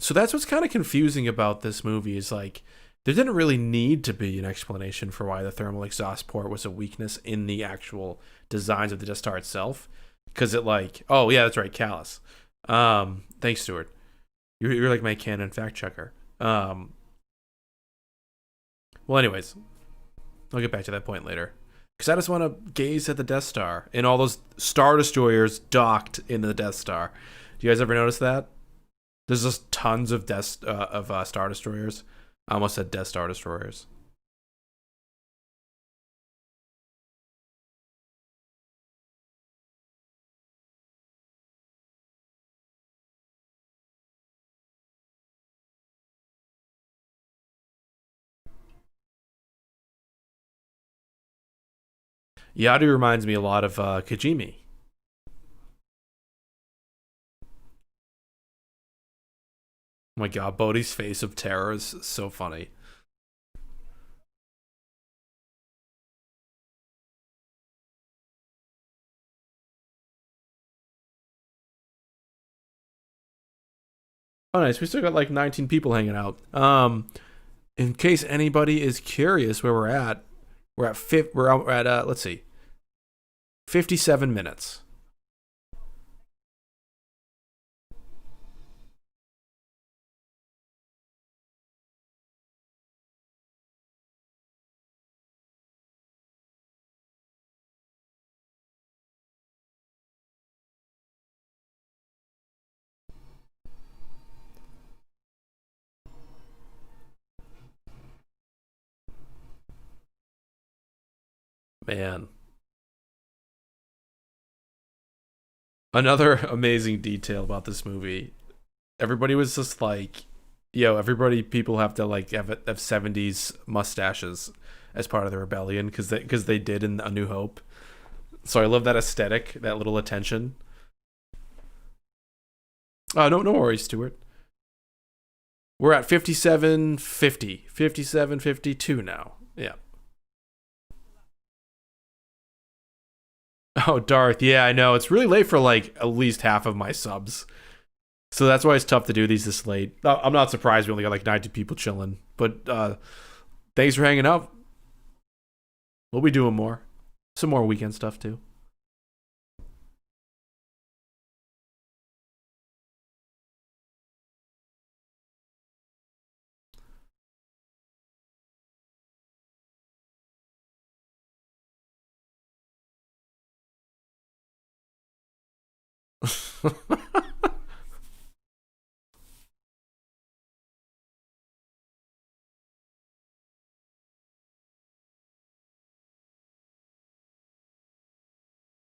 So that's what's kind of confusing about this movie is like there didn't really need to be an explanation for why the thermal exhaust port was a weakness in the actual designs of the Death Star itself. Because it like, oh yeah, that's right, Callus. Thanks, Stuart. You're like my canon fact checker. Well, anyways, I'll get back to that point later. Because I just want to gaze at the Death Star and all those Star Destroyers docked in the Death Star. Do you guys ever notice that? There's just tons of Star Destroyers. I almost said Death Star Destroyers. Yadu reminds me a lot of Kajimi. Oh my god, Bodhi's face of terror is so funny. Oh, nice. We still got like 19 people hanging out. In case anybody is curious where we're at let's see, 57 minutes. Man. Another amazing detail about this movie. Everybody was just like, yo, people have to like have 70s mustaches as part of the rebellion because they did in A New Hope. So I love that aesthetic, that little attention. No worries, Stuart. We're at 57:50, 57:52 now. Yeah. Oh, Darth. Yeah, I know. It's really late for like at least half of my subs. So that's why it's tough to do these this late. I'm not surprised we only got like 90 people chilling. But thanks for hanging out. We'll be doing more. Some more weekend stuff too.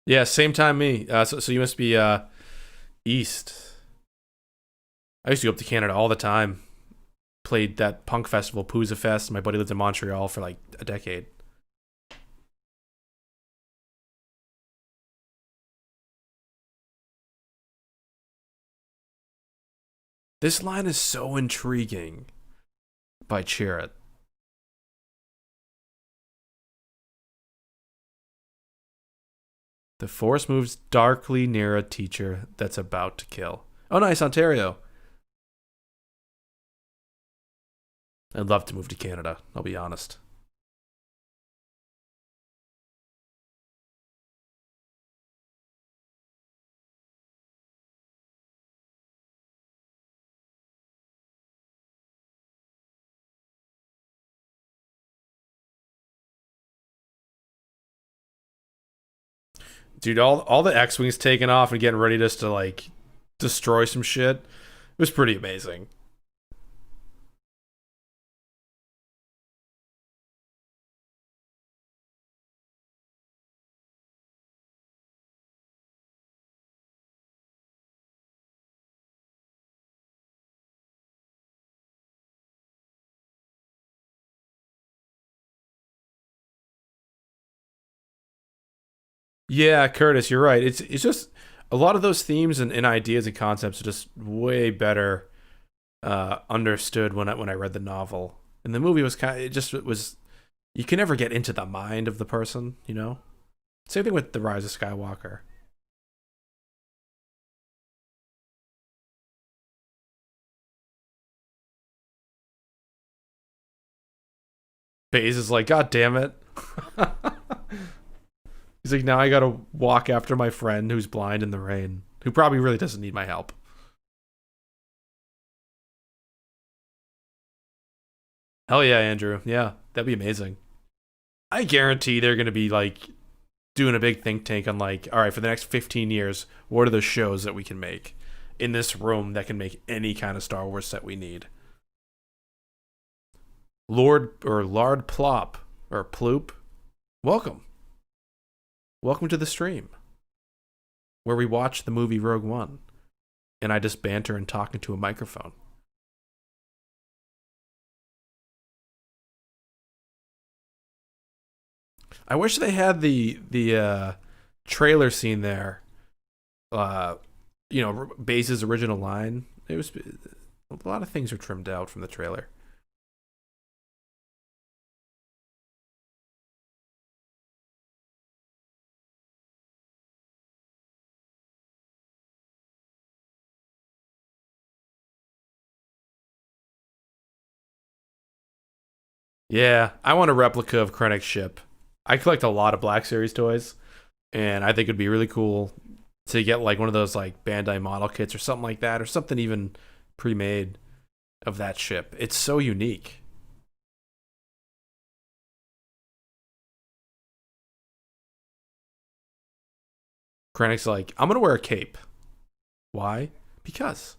Yeah, same time me. So you must be east. I used to go up to Canada all the time. Played that punk festival, Pooza Fest. My buddy lived in Montreal for like a decade. This line is so intriguing by Chirrut. The force moves darkly near a teacher that's about to kill. Oh, nice, Ontario. I'd love to move to Canada, I'll be honest. Dude, all the X-Wings taking off and getting ready just to like destroy some shit. It was pretty amazing. Yeah, Curtis, you're right. It's just a lot of those themes and ideas and concepts are just way better understood when I read the novel. And the movie was kind of, it was you can never get into the mind of the person, you know? Same thing with The Rise of Skywalker. Baze is like, God damn it. He's like, now I gotta walk after my friend who's blind in the rain, who probably really doesn't need my help. Hell yeah, Andrew. Yeah, that'd be amazing. I guarantee they're gonna be like doing a big think tank on like, all right, for the next 15 years, what are the shows that we can make in this room that can make any kind of Star Wars set we need? Lord or Lard Plop or Ploop, welcome. Welcome to the stream where we watch the movie Rogue One and I just banter and talk into a microphone. I wish they had the trailer scene there. Uh, Base's original line. It was a lot of things are trimmed out from the trailer. Yeah, I want a replica of Krennic's ship. I collect a lot of Black Series toys, and I think it'd be really cool to get like one of those like Bandai model kits or something like that, or something even pre-made of that ship. It's so unique. Krennic's like, I'm gonna wear a cape. Why? Because.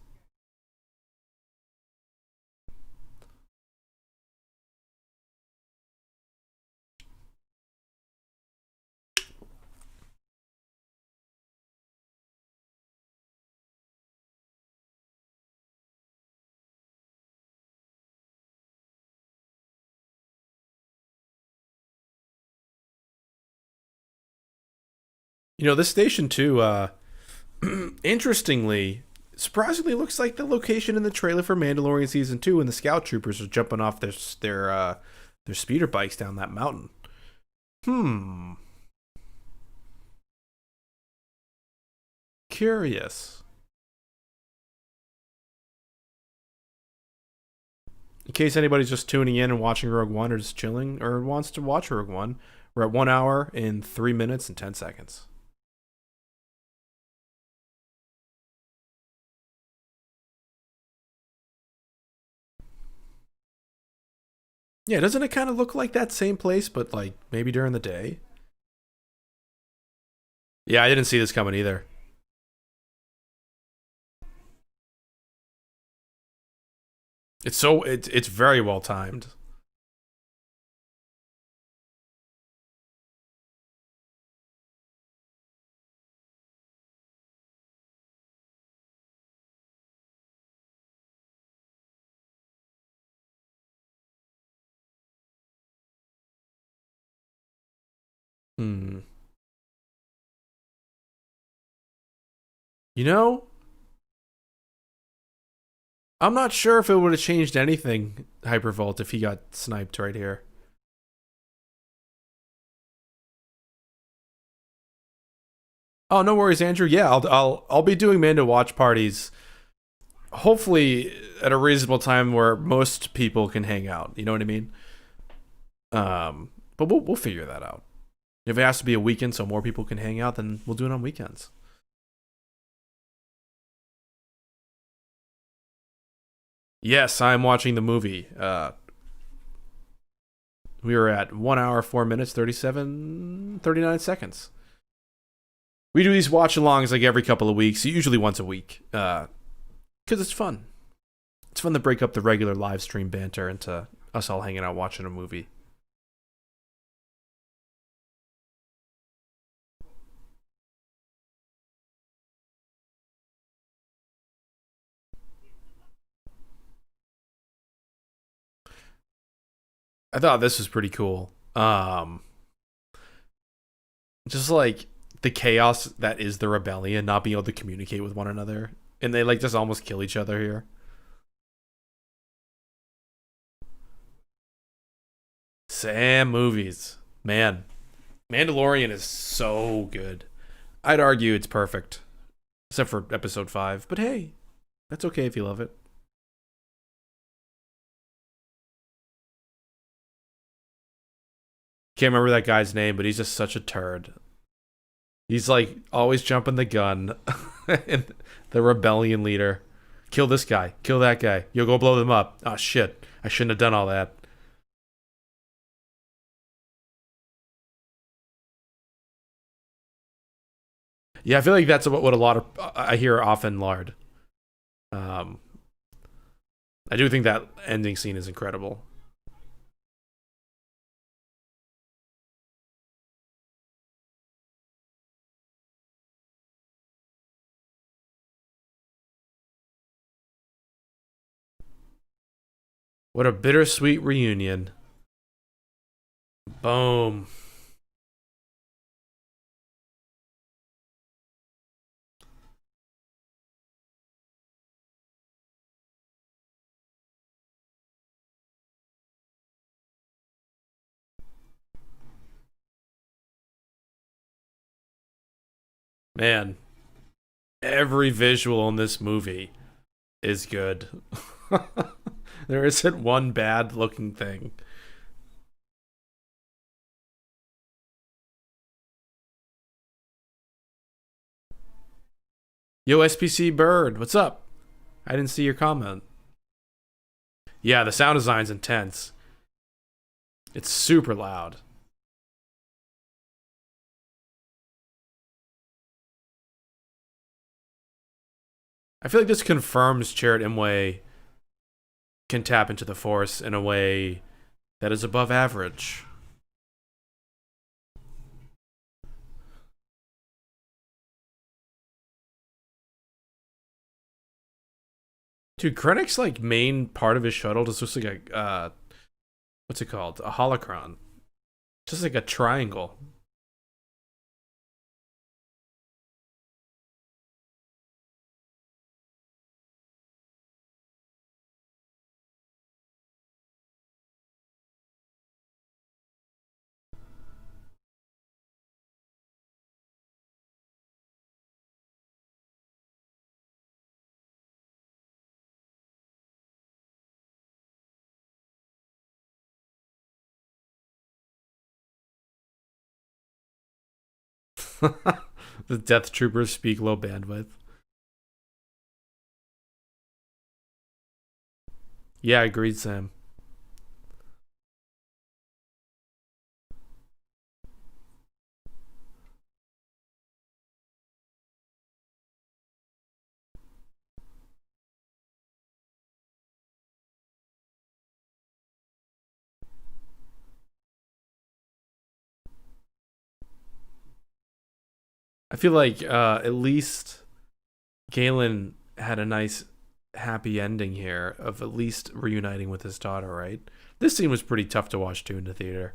This station too, interestingly, surprisingly looks like the location in the trailer for Mandalorian season 2 when the scout troopers are jumping off their speeder bikes down that mountain. Hmm. Curious. In case anybody's just tuning in and watching Rogue One or just chilling or wants to watch Rogue One, we're at 1 hour and 3 minutes and 10 seconds. Yeah, doesn't it kind of look like that same place, but like maybe during the day? Yeah, I didn't see this coming either. It's very well timed. Hmm. You know, I'm not sure if it would have changed anything, Hypervolt, if he got sniped right here. Oh, no worries, Andrew. Yeah, I'll be doing Mando watch parties. Hopefully, at a reasonable time where most people can hang out. You know what I mean? But we'll figure that out. If it has to be a weekend so more people can hang out, then we'll do it on weekends. Yes, I'm watching the movie. We were at 1 hour, 4 minutes, 39 seconds. We do these watch alongs like every couple of weeks, usually once a week, because it's fun. It's fun to break up the regular live stream banter into us all hanging out watching a movie. I thought this was pretty cool. Just like the chaos that is the rebellion, not being able to communicate with one another, and they like just almost kill each other here. Sam movies, man. Mandalorian is so good. I'd argue it's perfect, except for episode 5. But hey, that's okay if you love it. Can't remember that guy's name, but he's just such a turd. He's like always jumping the gun. And the rebellion leader. Kill this guy. Kill that guy. You'll go blow them up. Oh shit. I shouldn't have done all that. Yeah, I feel like that's what a lot of I hear often, Lard. Um, I do think that ending scene is incredible. What a bittersweet reunion. Boom. Man, every visual in this movie is good. There isn't one bad looking thing. Yo, SPC Bird, what's up? I didn't see your comment. Yeah, the sound design's intense. It's super loud. I feel like this confirms Chirrut Imwe can tap into the Force in a way that is above average. Dude, Krennic's like main part of his shuttle just looks like a what's it called? A holocron. Just like a triangle. The Death Troopers speak low bandwidth. Yeah, agreed, Sam. I feel like at least Galen had a nice happy ending here of at least reuniting with his daughter, right? This scene was pretty tough to watch too in the theater.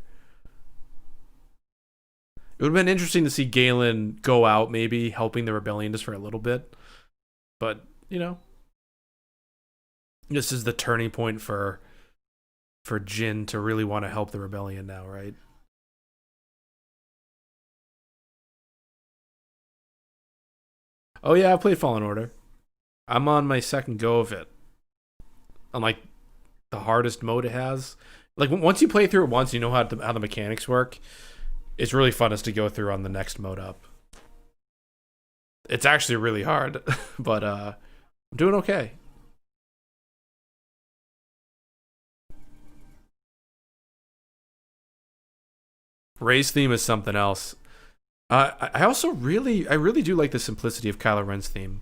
It would have been interesting to see Galen go out, maybe helping the rebellion just for a little bit. But, this is the turning point for Jin to really want to help the rebellion now, right? Oh yeah, I played Fallen Order. I'm on my second go of it. On like the hardest mode it has. Like once you play through it once, you know how the mechanics work. It's really fun as to go through on the next mode up. It's actually really hard, but I'm doing okay. Ray's theme is something else. I also I really do like the simplicity of Kylo Ren's theme.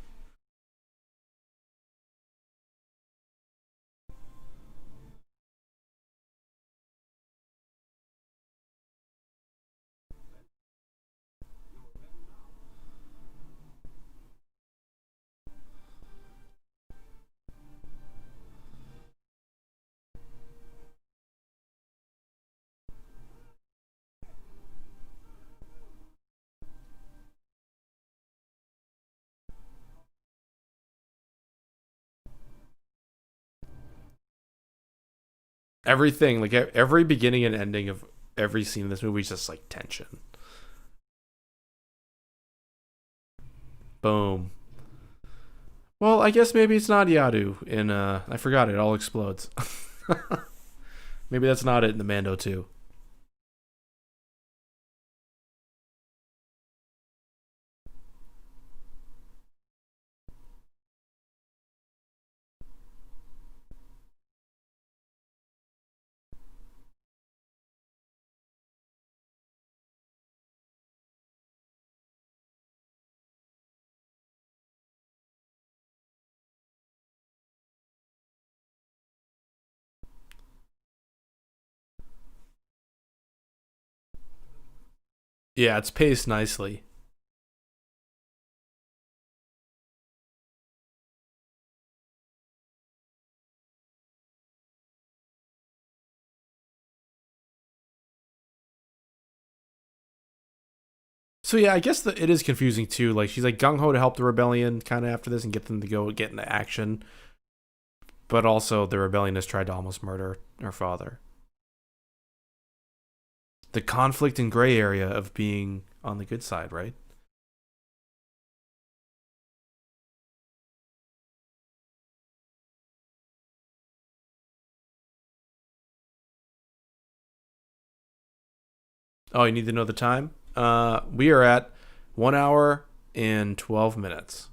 Everything, like every beginning and ending of every scene in this movie is just like tension. Boom. Well, I guess maybe it's not Yadu in I forgot it all explodes. Maybe that's not it in the Mando too. Yeah, it's paced nicely. So yeah, I guess it is confusing too. Like she's like gung ho to help the rebellion kind of after this and get them to go get into action, but also the rebellion has tried to almost murder her father. The conflict and gray area of being on the good side, right? Oh, you need to know the time? We are at 1 hour and 12 minutes.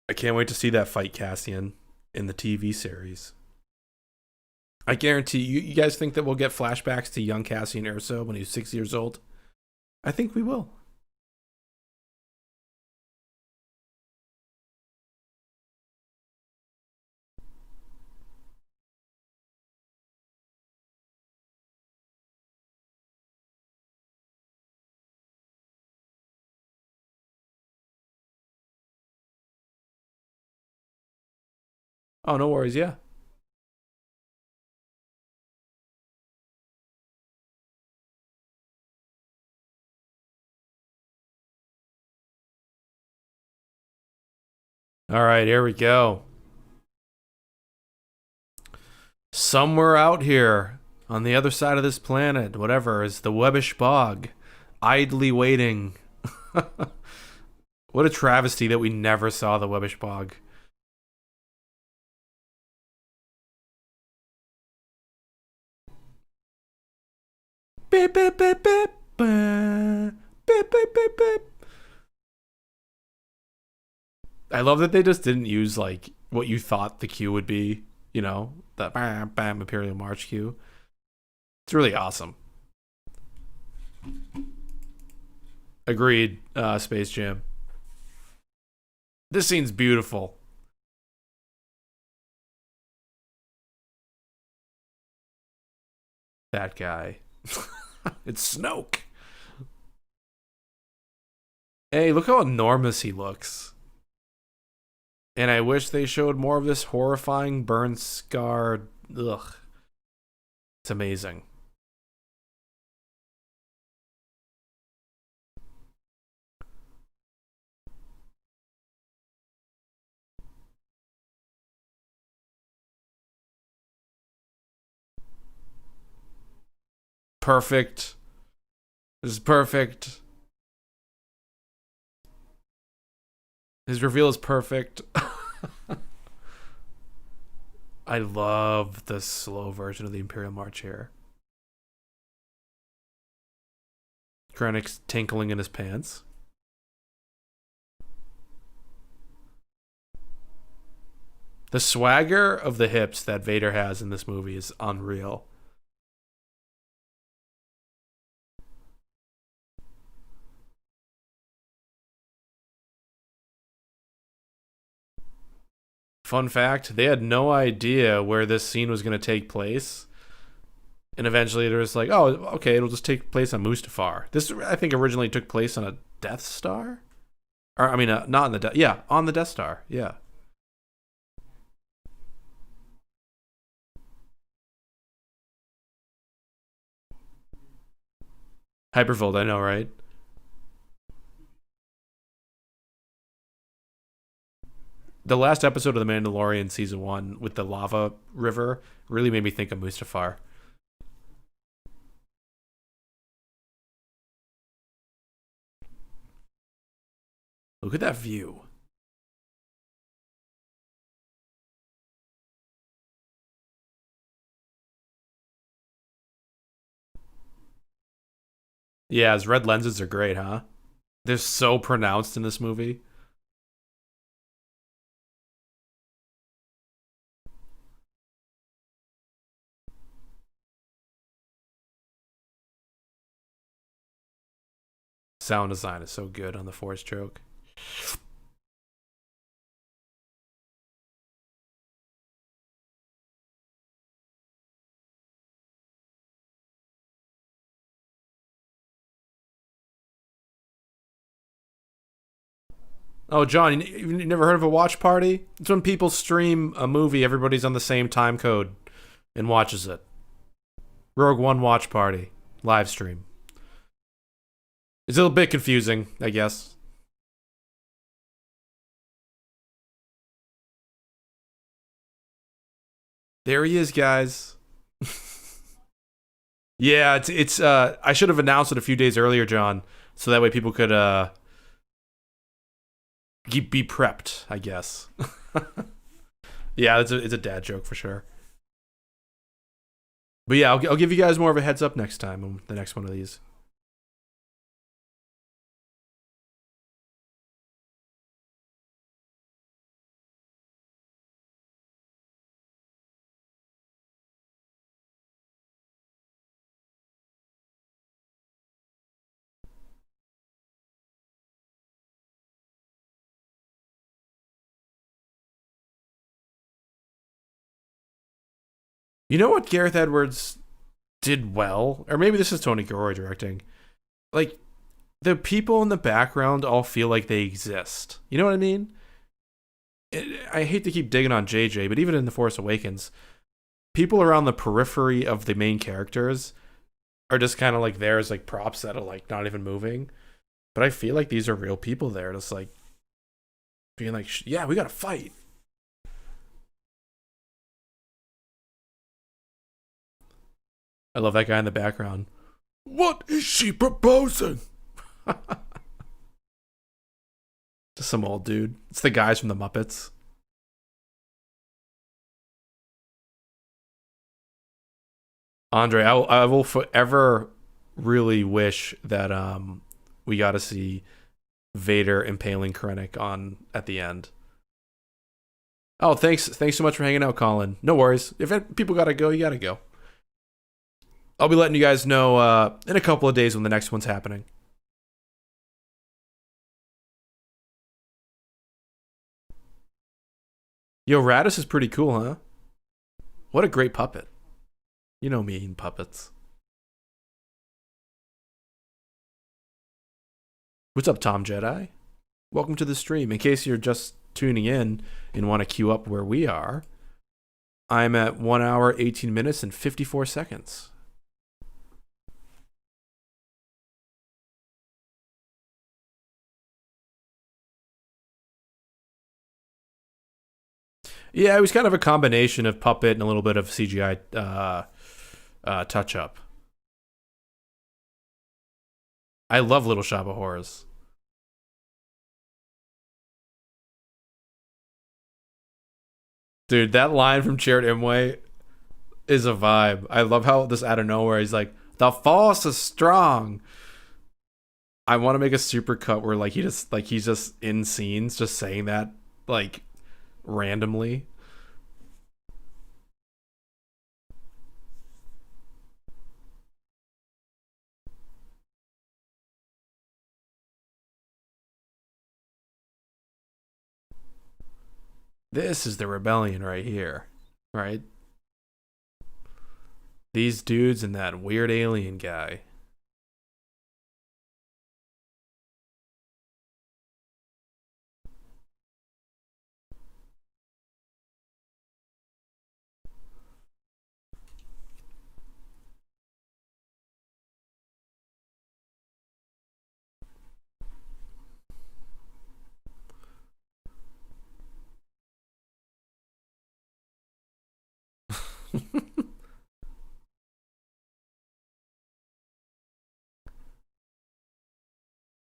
I can't wait to see that fight Cassian in the TV series. I guarantee you guys think that we'll get flashbacks to young Cassian Erso when he was 6 years old? I think we will. Oh, no worries. Yeah. All right, here we go. Somewhere out here on the other side of this planet, whatever, is the Webbish Bog, idly waiting. What a travesty that we never saw the Webbish Bog. Beep, beep, beep, beep. Beep, beep, beep, beep. I love that they just didn't use like what you thought the cue would be, you know, that bam, bam, Imperial March cue. It's really awesome. Agreed, Space Jam. This scene's beautiful. That guy. It's Snoke. Hey, look how enormous he looks. And I wish they showed more of this horrifying burn scar. Ugh. It's amazing. Perfect. This is perfect. His reveal is perfect. I love the slow version of the Imperial March here. Krennic's tinkling in his pants. The swagger of the hips that Vader has in this movie is unreal. Fun fact, they had no idea where this scene was going to take place. And eventually they're just like, oh, okay, it'll just take place on Mustafar. This, I think, originally took place on a Death Star? Or, I mean, not on the yeah, on the Death Star, yeah. Hyperfold, I know, right? The last episode of The Mandalorian season 1 with the lava river really made me think of Mustafar. Look at that view. Yeah, his red lenses are great, huh? They're so pronounced in this movie. Sound design is so good on the Force choke. Oh, John, you never heard of a watch party? It's when people stream a movie, everybody's on the same time code and watches it. Rogue One watch party. Live stream. It's a little bit confusing, I guess. There he is, guys. Yeah, it's I should have announced it a few days earlier, John, so that way people could be prepped, I guess. Yeah, it's a dad joke for sure. But yeah, I'll give you guys more of a heads up next time on the next one of these. You know what Gareth Edwards did well? Or maybe this is Tony Gilroy directing. Like, the people in the background all feel like they exist. You know what I mean? I hate to keep digging on JJ, but even in The Force Awakens, people around the periphery of the main characters are just kind of like there as like props that are like not even moving. But I feel like these are real people there, just like being like, yeah, we gotta fight. I love that guy in the background. What is she proposing? Just some old dude. It's the guys from the Muppets. Andre, I will forever really wish that we got to see Vader impaling Krennic on at the end. Oh, thanks so much for hanging out, Colin. No worries. If people gotta go, you gotta go. I'll be letting you guys know in a couple of days when the next one's happening. Yo, Radis is pretty cool, huh? What a great puppet. You know me and puppets. What's up, Tom Jedi? Welcome to the stream. In case you're just tuning in and want to queue up where we are, I'm at 1 hour, 18 minutes, and 54 seconds. Yeah, it was kind of a combination of puppet and a little bit of CGI touch up. I love Little Shop of Horrors. Dude, that line from Jared Imwe is a vibe. I love how this out of nowhere he's like, "The Force is strong." I want to make a super cut where like he's just in scenes just saying that like randomly. This is the rebellion right here, right? These dudes and that weird alien guy.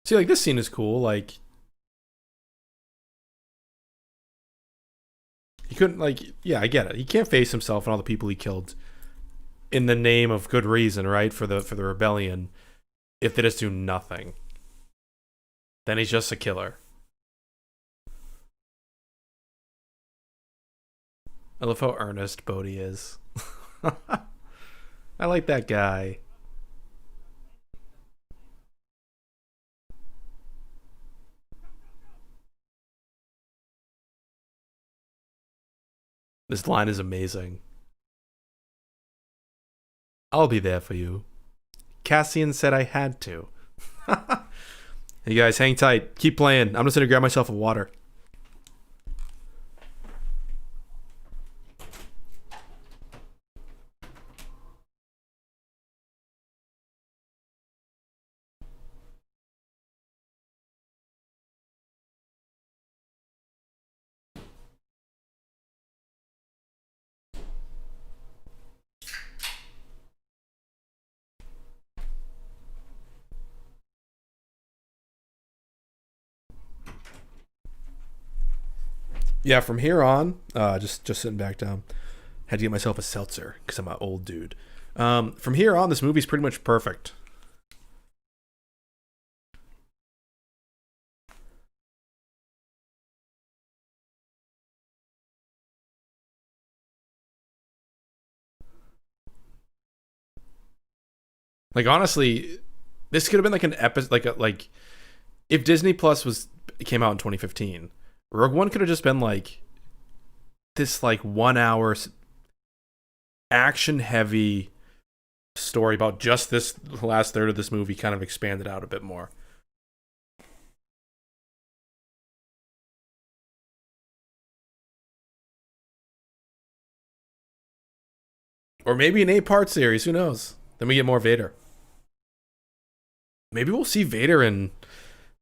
See, like this scene is cool. Like he couldn't like yeah, I get it. He can't face himself and all the people he killed in the name of good reason, right? For the rebellion. If they just do nothing, then he's just a killer. I love how earnest Bodhi is. I like that guy. This line is amazing. I'll be there for you. Cassian said I had to. You guys, hang tight. Keep playing. I'm just gonna grab myself a water. Yeah, from here on, just sitting back down. Had to get myself a seltzer because I'm an old dude. From here on, this movie's pretty much perfect. Like honestly, this could have been like an episode, like if Disney Plus was came out in 2015, Rogue One could have just been like this like 1 hour action heavy story about just this last third of this movie, kind of expanded out a bit more. Or maybe an 8-part series. Who knows? Then we get more Vader. Maybe we'll see Vader in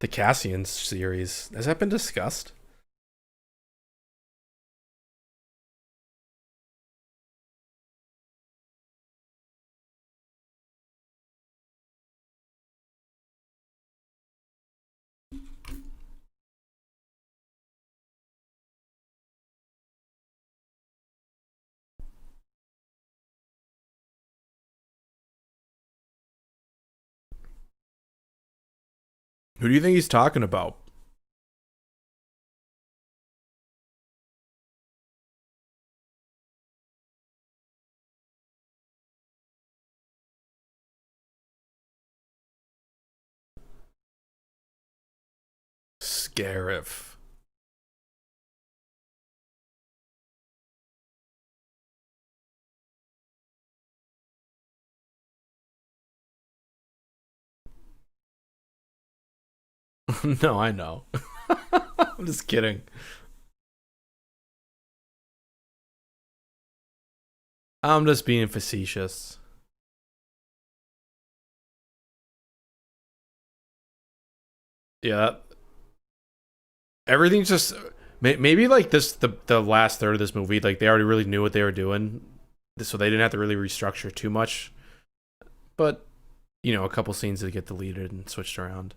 the Cassian series. Has that been discussed? Who do you think he's talking about? Scarif. No, I know. I'm just kidding. I'm just being facetious. Yeah, everything's just maybe like this the last third of this movie, like they already really knew what they were doing, so they didn't have to really restructure too much. But a couple scenes that get deleted and switched around,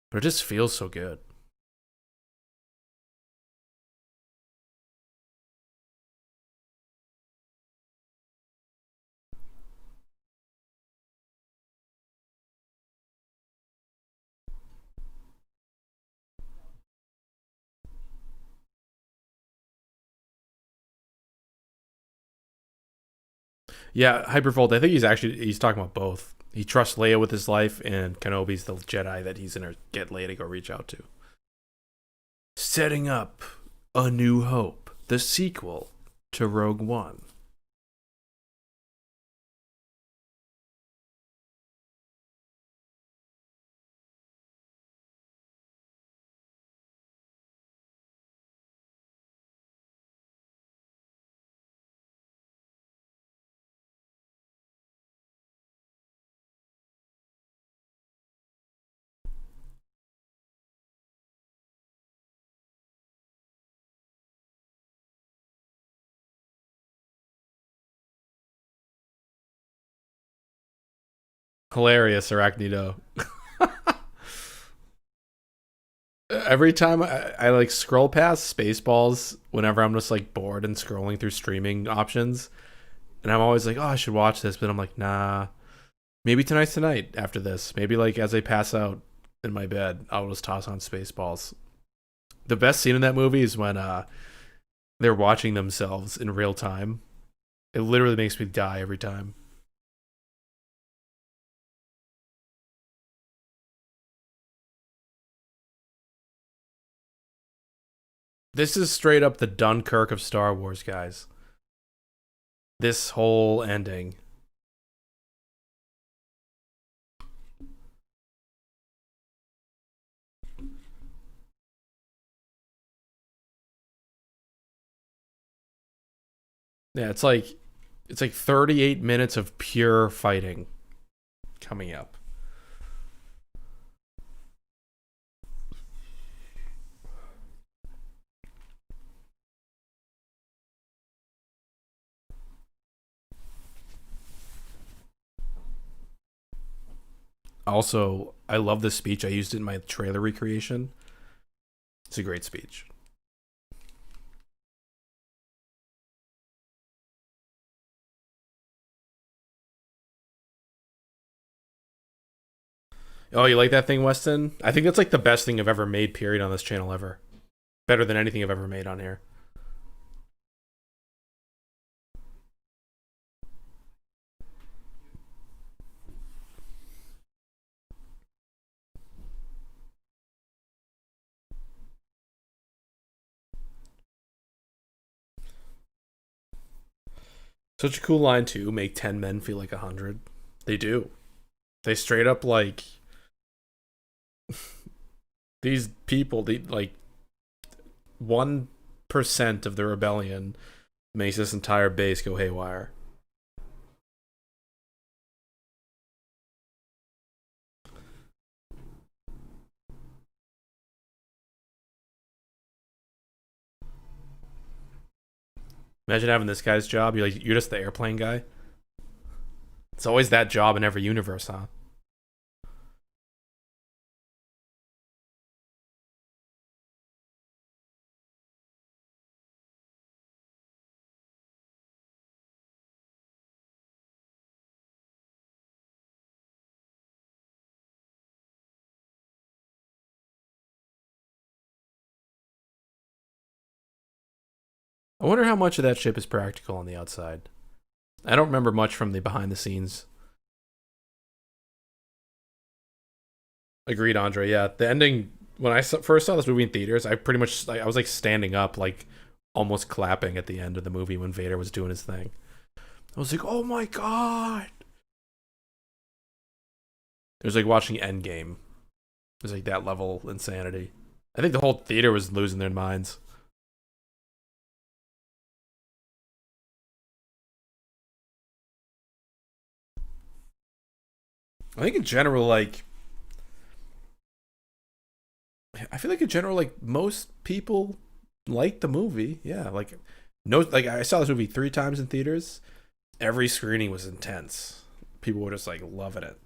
but it just feels so good. Yeah, Hypervolt. I think he's talking about both. He trusts Leia with his life, and Kenobi's the Jedi that he's gonna get Leia to go reach out to. Setting up A New Hope, the sequel to Rogue One. Hilarious, Arachnido. Every time I like scroll past Spaceballs whenever I'm just like bored and scrolling through streaming options, and I'm always like, oh, I should watch this, but I'm like, nah. Maybe tonight's tonight after this. Maybe like as I pass out in my bed, I'll just toss on Spaceballs. The best scene in that movie is when they're watching themselves in real time. It literally makes me die every time. This is straight up the Dunkirk of Star Wars, guys. This whole ending. Yeah, it's like 38 minutes of pure fighting coming up. Also, I love this speech. I used it in my trailer recreation. It's a great speech. Oh, you like that thing, Weston? I think that's like the best thing I've ever made, period, on this channel ever. Better than anything I've ever made on here. Such a cool line, too. Make 10 men feel like 100. They do. They straight up like these people, like 1% of the rebellion makes this entire base go haywire. Imagine having this guy's job. You're just the airplane guy. It's always that job in every universe, huh? I wonder how much of that ship is practical on the outside. I don't remember much from the behind the scenes. Agreed, Andre. Yeah, the ending when I first saw this movie in theaters, I pretty much I was like standing up, like almost clapping at the end of the movie when Vader was doing his thing. I was like, "Oh my god!" It was like watching Endgame. It was like that level insanity. I think the whole theater was losing their minds. I think in general, like I feel like in general, like most people like the movie. Yeah, like no, like I saw this movie 3 times in theaters. Every screening was intense. People were just like loving it.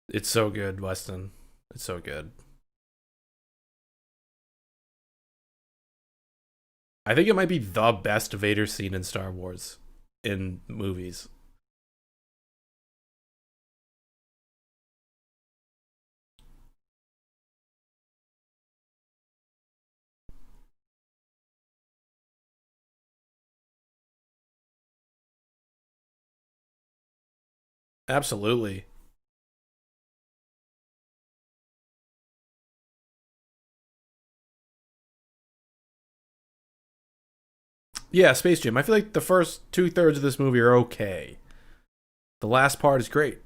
It's so good, Weston. It's so good. I think it might be the best Vader scene in Star Wars in movies. Absolutely. Yeah, Space Jam. I feel like the first 2/3 of this movie are okay. The last part is great.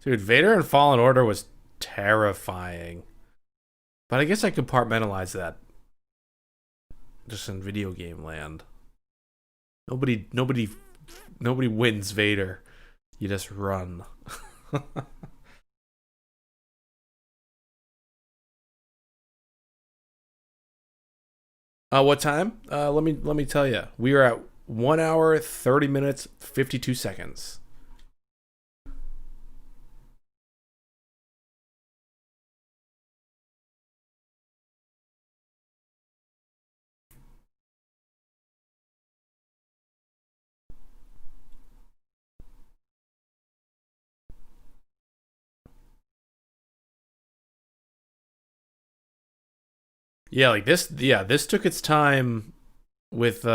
Dude, Vader in Fallen Order was terrifying. But I guess I compartmentalize that just in video game land. Nobody, nobody, nobody wins Vader. You just run. What time? Let me tell you. We are at 1 hour 30 minutes 52 seconds. Yeah, like this. Yeah, this took its time with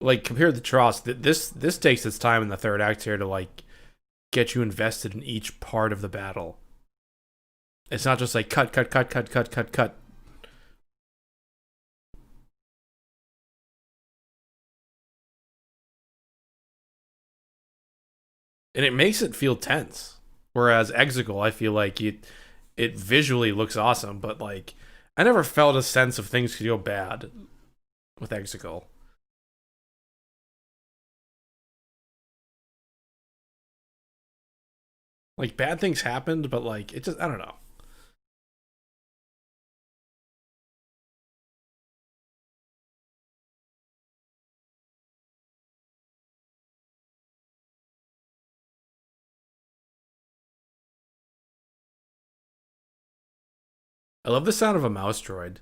like compared to Tross. This takes its time in the third act here to like get you invested in each part of the battle. It's not just like cut, cut, cut, cut, cut, cut, cut. And it makes it feel tense. Whereas Exegol, I feel like it visually looks awesome, but like I never felt a sense of things could go bad with Exegol. Like bad things happened, but like it just I don't know. I love the sound of a mouse droid.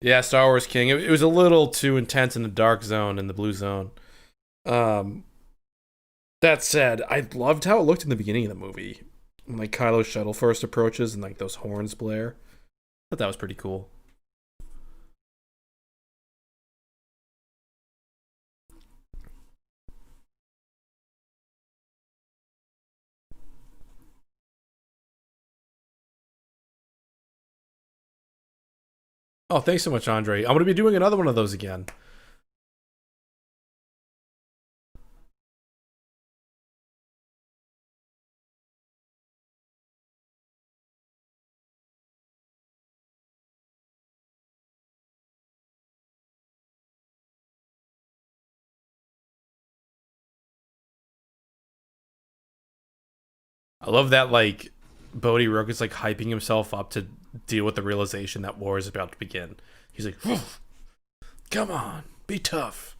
Yeah, Star Wars King. It was a little too intense in the dark zone in the blue zone. Um, that said, I loved how it looked in the beginning of the movie when like Kylo's shuttle first approaches and like those horns blare. I thought that was pretty cool. Oh, thanks so much, Andre. I'm gonna be doing another one of those again. I love that like Bodhi Rook is like hyping himself up to deal with the realization that war is about to begin. He's like, come on, be tough.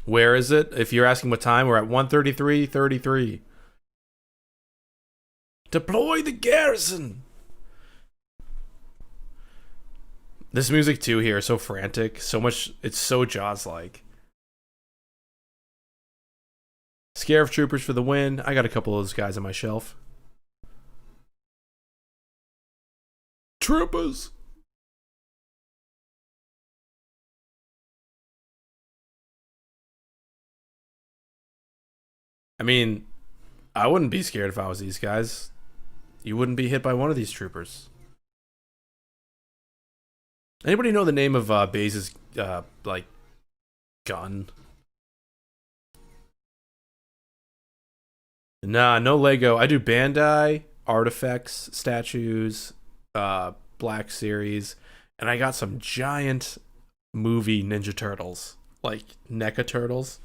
Where is it? If you're asking what time, we're at 1:33:33. Deploy the garrison. This music too here is so frantic, so much. It's so Jaws-like. Scarif troopers for the win. I got a couple of those guys on my shelf. Troopers. I mean, I wouldn't be scared if I was these guys. You wouldn't be hit by one of these troopers. Anybody know the name of Baze's like gun? Nah, no Lego. I do Bandai, artifacts, statues, Black Series, and I got some giant movie Ninja Turtles, like NECA Turtles.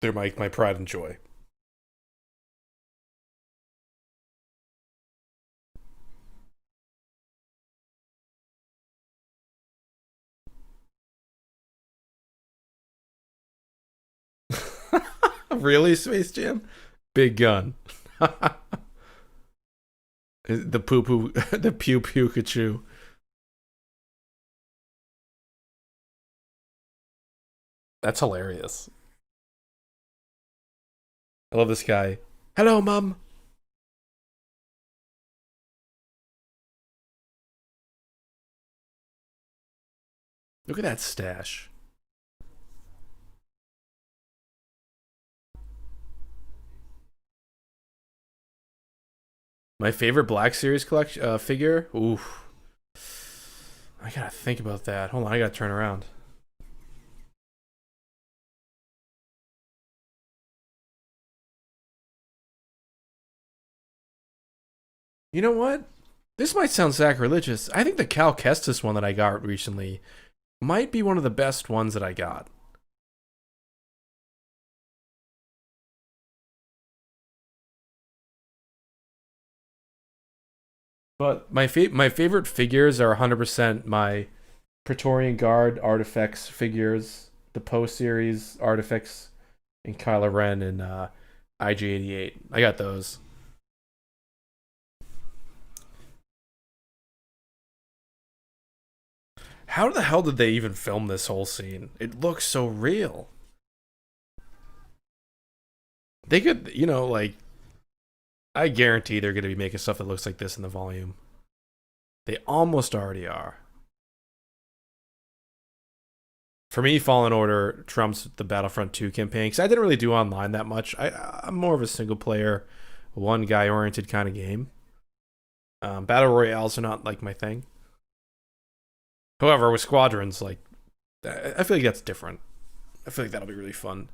They're my pride and joy. Really, Space Jam? Big gun. The poo poo, the pew pew Pikachu. That's hilarious. I love this guy. Hello, Mum. Look at that stash. My favorite Black Series collection figure. Oof. I gotta think about that. Hold on, I gotta turn around. You know what? This might sound sacrilegious. I think the Cal Kestis one that I got recently might be one of the best ones that I got. But my favorite figures are 100% my Praetorian Guard artifacts figures, the Poe series artifacts, and Kylo Ren and IG-88. I got those. How the hell did they even film this whole scene? It looks so real. They could, you know, like, I guarantee they're going to be making stuff that looks like this in the volume. They almost already are. For me, Fallen Order trumps the Battlefront 2 campaign because I didn't really do online that much. I'm more of a single player, one guy oriented kind of game. Battle Royales are not like my thing. However, with Squadrons, like, I feel like that's different. I feel like that'll be really fun.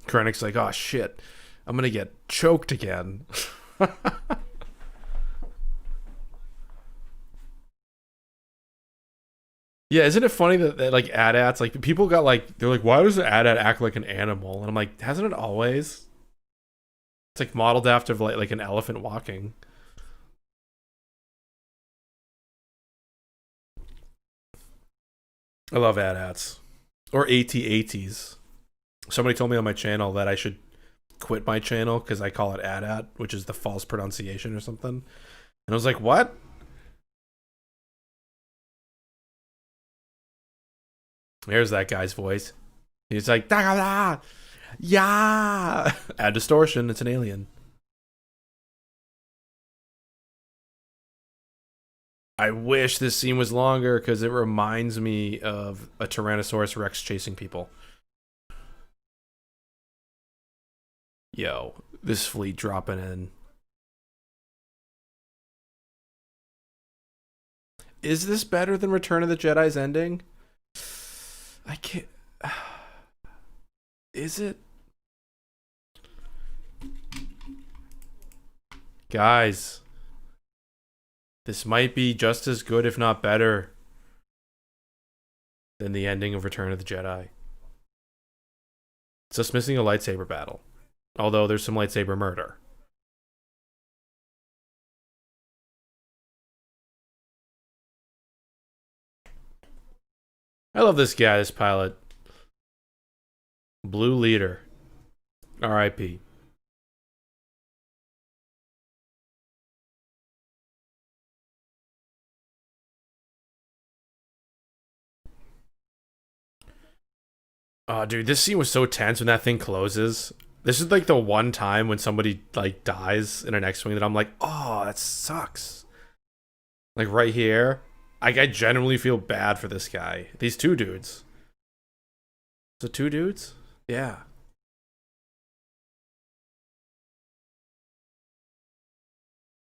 Krennic's like, oh shit, I'm gonna get choked again. Yeah, isn't it funny that like AT-ATs, like people got like, they're like, why does the AT-AT act like an animal? And I'm like, hasn't it always? It's like modeled after like an elephant walking. I love AT-ATs or AT-ATs. Somebody told me on my channel that I should quit my channel because I call it AT-AT, which is the false pronunciation or something. And I was like, what? There's that guy's voice. He's like, da da da, yeah. Add distortion. It's an alien. I wish this scene was longer because it reminds me of a Tyrannosaurus Rex chasing people. Yo, this fleet dropping in. Is this better than Return of the Jedi's ending? I can't. Is it? Guys, this might be just as good, if not better, than the ending of Return of the Jedi. It's just missing a lightsaber battle. Although there's some lightsaber murder. I love this guy, this pilot. Blue leader. R.I.P. Oh, dude, this scene was so tense when that thing closes. This is like the one time when somebody like dies in an X-wing that I'm like, oh, that sucks. Like right here, I genuinely feel bad for this guy. These two dudes. The two dudes? Yeah.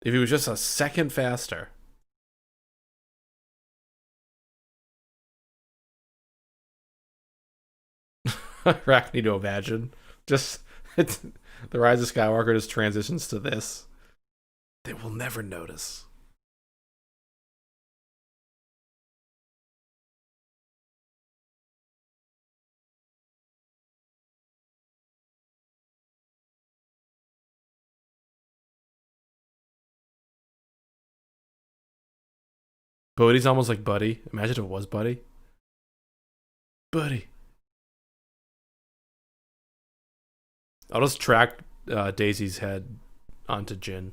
If he was just a second faster. Rack need to imagine. Just it's, the Rise of Skywalker just transitions to this. They will never notice. Bodhi's almost like Buddy. Imagine if it was Buddy. Buddy. I'll just track Daisy's head onto Jin.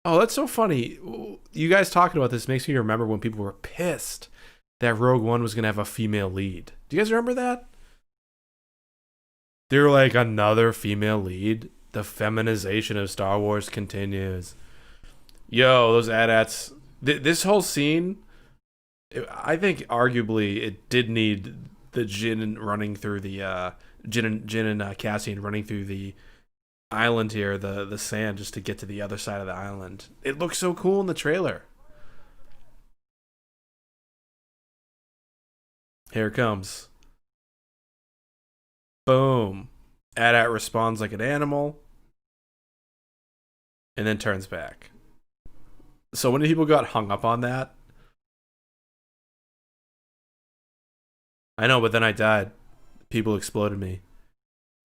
Oh, that's so funny. You guys talking about this makes me remember when people were pissed that Rogue One was going to have a female lead. Do you guys remember that? They were like, another female lead? The feminization of Star Wars continues. Yo, those AT-ATs. This whole scene, I think arguably it did need the Jin running through the, Jin and Cassian running through the island here, the sand, just to get to the other side of the island. It looks so cool in the trailer. Here it comes. Boom. AT-AT responds like an animal and then turns back. So many people got hung up on that. I know, but then I died. People exploded me.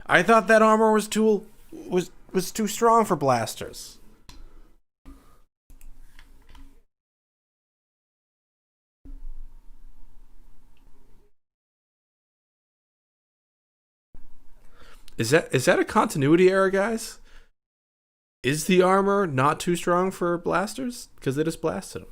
I thought that armor was too strong for blasters. Is that a continuity error, guys? Is the armor not too strong for blasters? Because they just blasted them.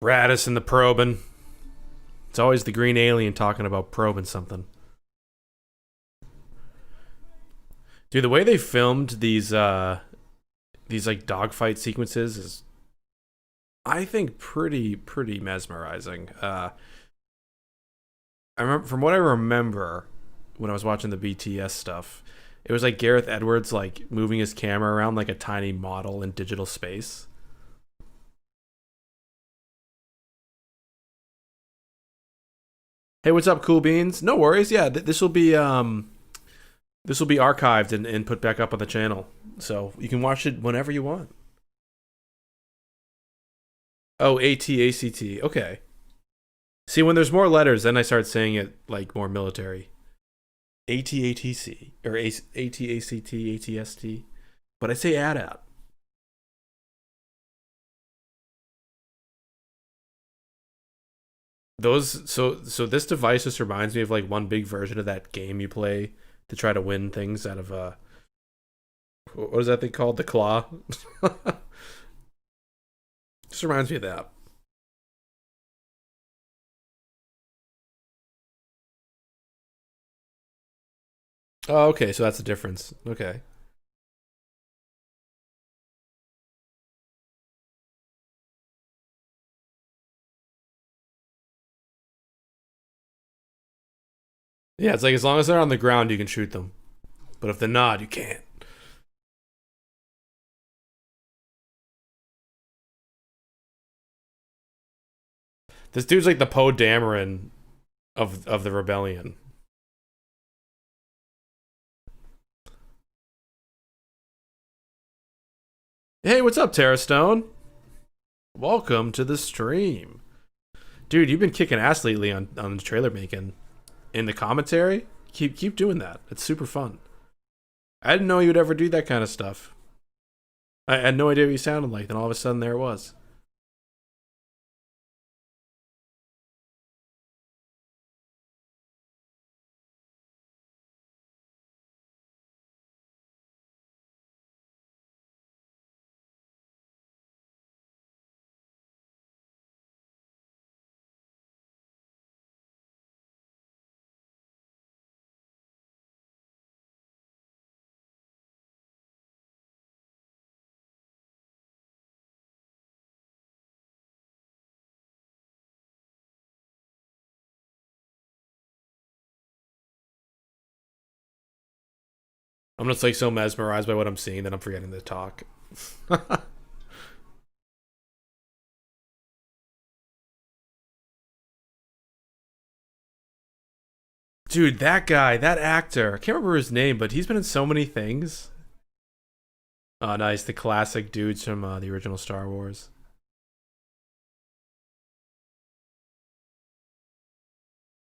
Radis and the probing. It's always the green alien talking about probing something. Dude, the way they filmed these like dogfight sequences is, I think, pretty mesmerizing. I remember, from what I remember when I was watching the BTS stuff, it was like Gareth Edwards like moving his camera around like a tiny model in digital space. Hey, what's up, Cool Beans? No worries. Yeah, this will be archived and put back up on the channel, so you can watch it whenever you want. Oh, ATACT. Okay. See, when there's more letters, then I start saying it like more military. ATATC or ATACT ATST, but I say AT-AT. Those so this device just reminds me of like one big version of that game you play to try to win things out of what is that thing called? The claw. Just reminds me of that. Oh, okay, so that's the difference. Okay. Yeah, it's like as long as they're on the ground, you can shoot them. But if they're not, you can't. This dude's like the Poe Dameron of the rebellion. Hey, what's up, Terra Stone? Welcome to the stream. Dude, you've been kicking ass lately on the trailer making. In the commentary, keep doing that. It's super fun. I didn't know you would ever do that kind of stuff. I had no idea what you sounded like. Then all of a sudden, there it was. I'm just like so mesmerized by what I'm seeing that I'm forgetting to talk. Dude, that guy, that actor, I can't remember his name, but he's been in so many things. Oh, nice. The classic dudes from the original Star Wars.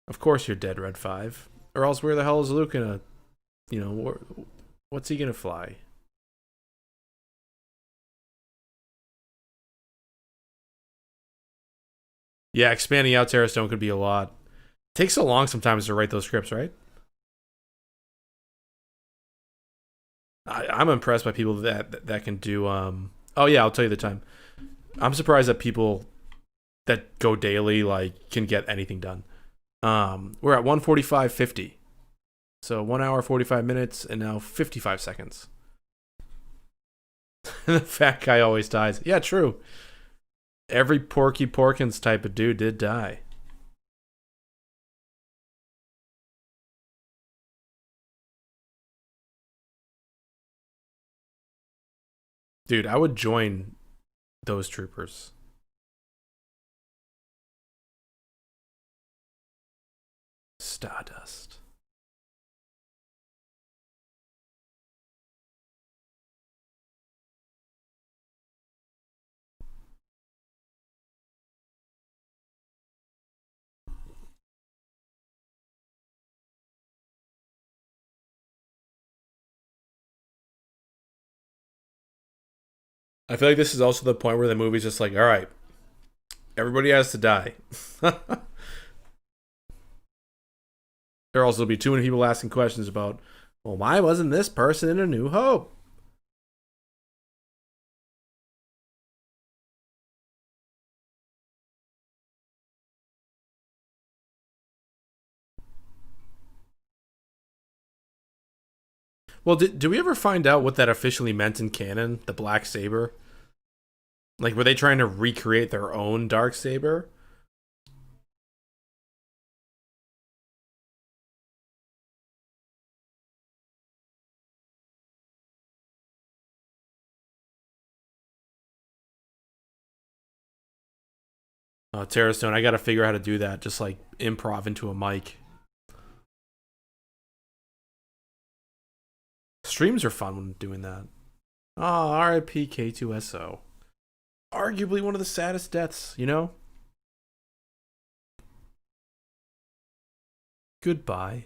Of course you're dead, Red 5. Or else where the hell is Luke gonna, what's he gonna fly? Yeah, expanding out Terra Stone could be a lot. Takes so long sometimes to write those scripts, right? I'm impressed by people that can do. Oh yeah, I'll tell you the time. I'm surprised that people that go daily like can get anything done. We're at 1:45:50, so 1 hour 45 minutes and now 55 seconds. The fat guy always dies. Yeah, true. Every Porky Porkins type of dude did die. Dude, I would join those troopers. Stardust. I feel like this is also the point where the movie's just like, all right, everybody has to die. There also be too many people asking questions about, well, why wasn't this person in A New Hope? Well, did we ever find out what that officially meant in canon? The black saber. Like, were they trying to recreate their own dark saber? Terrastone, I got to figure out how to do that. Just like improv into a mic. Streams are fun when doing that. Oh, RIP K2SO. Arguably one of the saddest deaths, you know? Goodbye.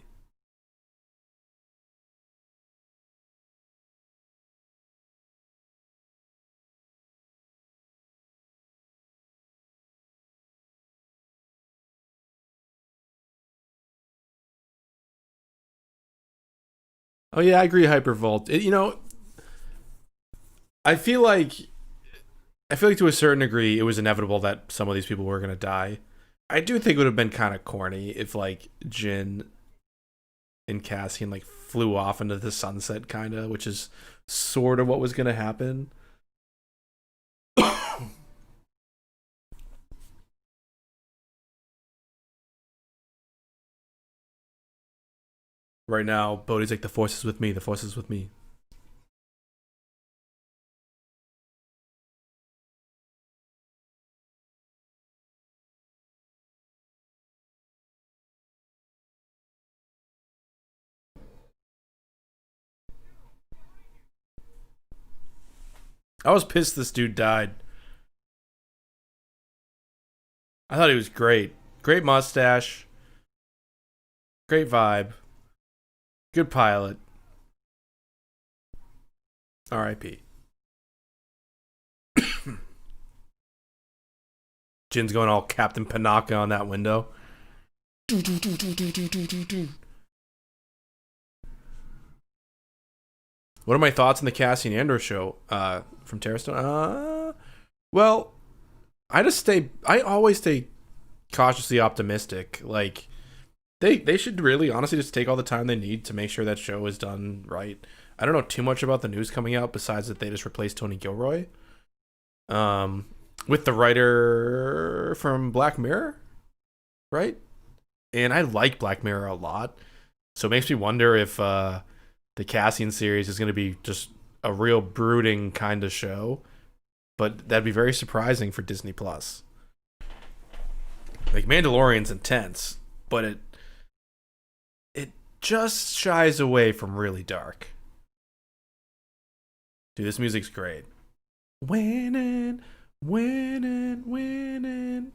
Oh yeah, I agree. Hypervolt. I feel like I feel like to a certain degree it was inevitable that some of these people were gonna die. I do think it would have been kind of corny if like Jin and Cassian like flew off into the sunset, kind of, which is sort of what was going to happen. Right now, Bodhi's like, the force is with me. The force is with me. I was pissed this dude died. I thought he was great. Great mustache. Great vibe. Good pilot. R.I.P. Jin's going all Captain Panaka on that window. What are my thoughts on the Cassian Andor show from Terrastone? Well, I always stay cautiously optimistic. Like, they should really honestly just take all the time they need to make sure that show is done right. I don't know too much about the news coming out besides that they just replaced Tony Gilroy with the writer from Black Mirror, right? And I like Black Mirror a lot, so it makes me wonder if the Cassian series is going to be just a real brooding kind of show. But that'd be very surprising for Disney Plus. Like, Mandalorian's intense, but it just shies away from really dark. Dude, this music's great. Winning, winning, winning.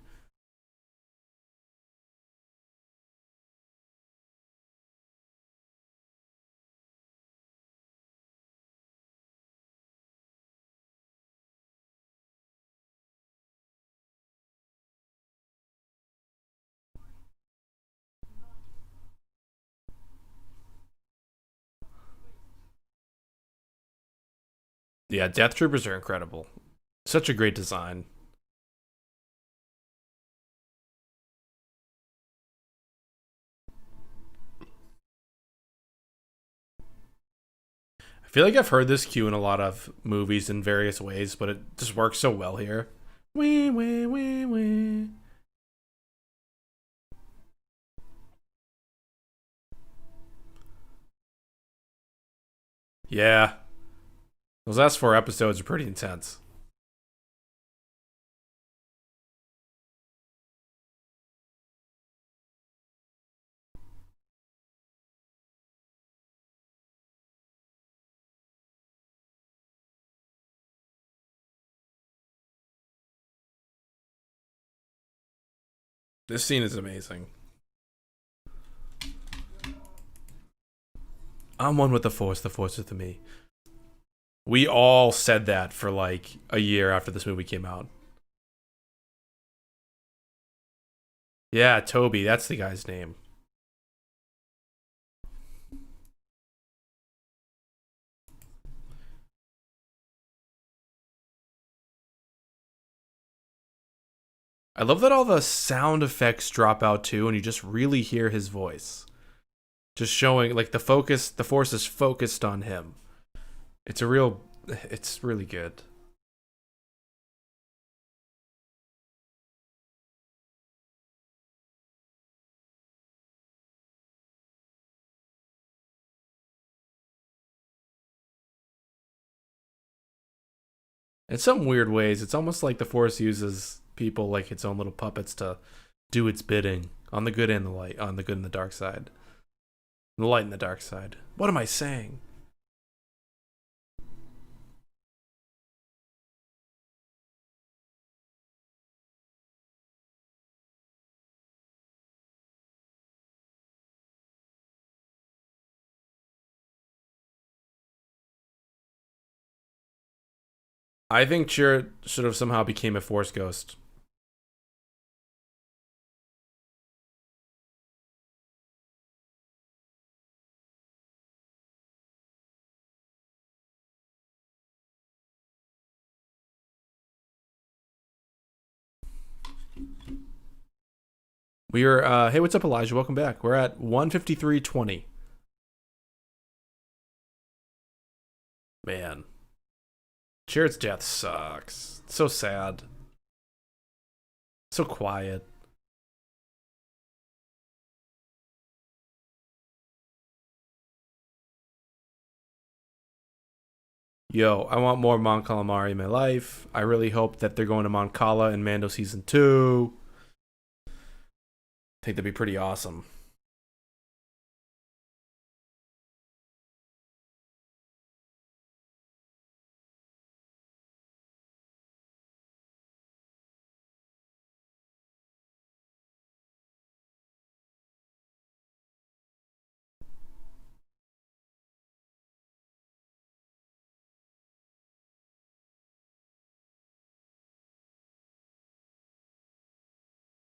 Yeah, Death Troopers are incredible. Such a great design. I feel like I've heard this cue in a lot of movies in various ways, but it just works so well here. Wee, wee, wee, wee. Yeah. Those last 4 episodes are pretty intense. This scene is amazing. I'm one with the Force is with me. We all said that for like a year after this movie came out. Yeah, Toby, that's the guy's name. I love that all the sound effects drop out too, and you just really hear his voice. Just showing like the Force is focused on him. It's really good. In some weird ways, it's almost like the Force uses people like its own little puppets to do its bidding on the good and the light, on the good and the dark side. The light and the dark side. What am I saying? I think Chirrut should have somehow became a Force ghost. We are hey, what's up, Elijah? Welcome back. We're at 153.20. Jared's death sucks. It's so sad. So quiet. Yo, I want more Mon Calamari in my life. I really hope that they're going to Mon Cala in Mando Season 2. I think that'd be pretty awesome.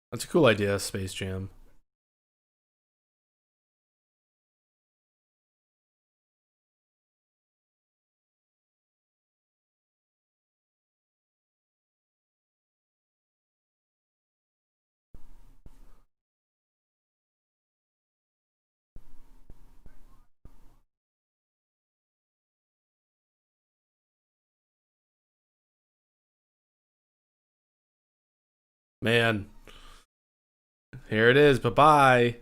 That's a cool idea, Space Jam. Man, here it is. Bye-bye.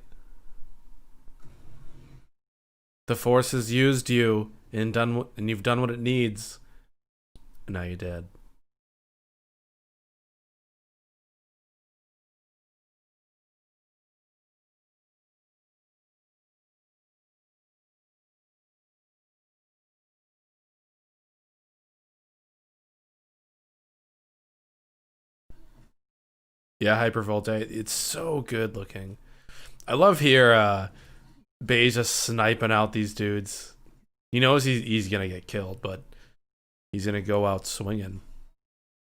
The Force has used you and you've done what it needs. And now you're dead. Yeah, Hypervoltite. It's so good looking. I love here Bay's just sniping out these dudes. He knows he's gonna get killed, but he's gonna go out swinging.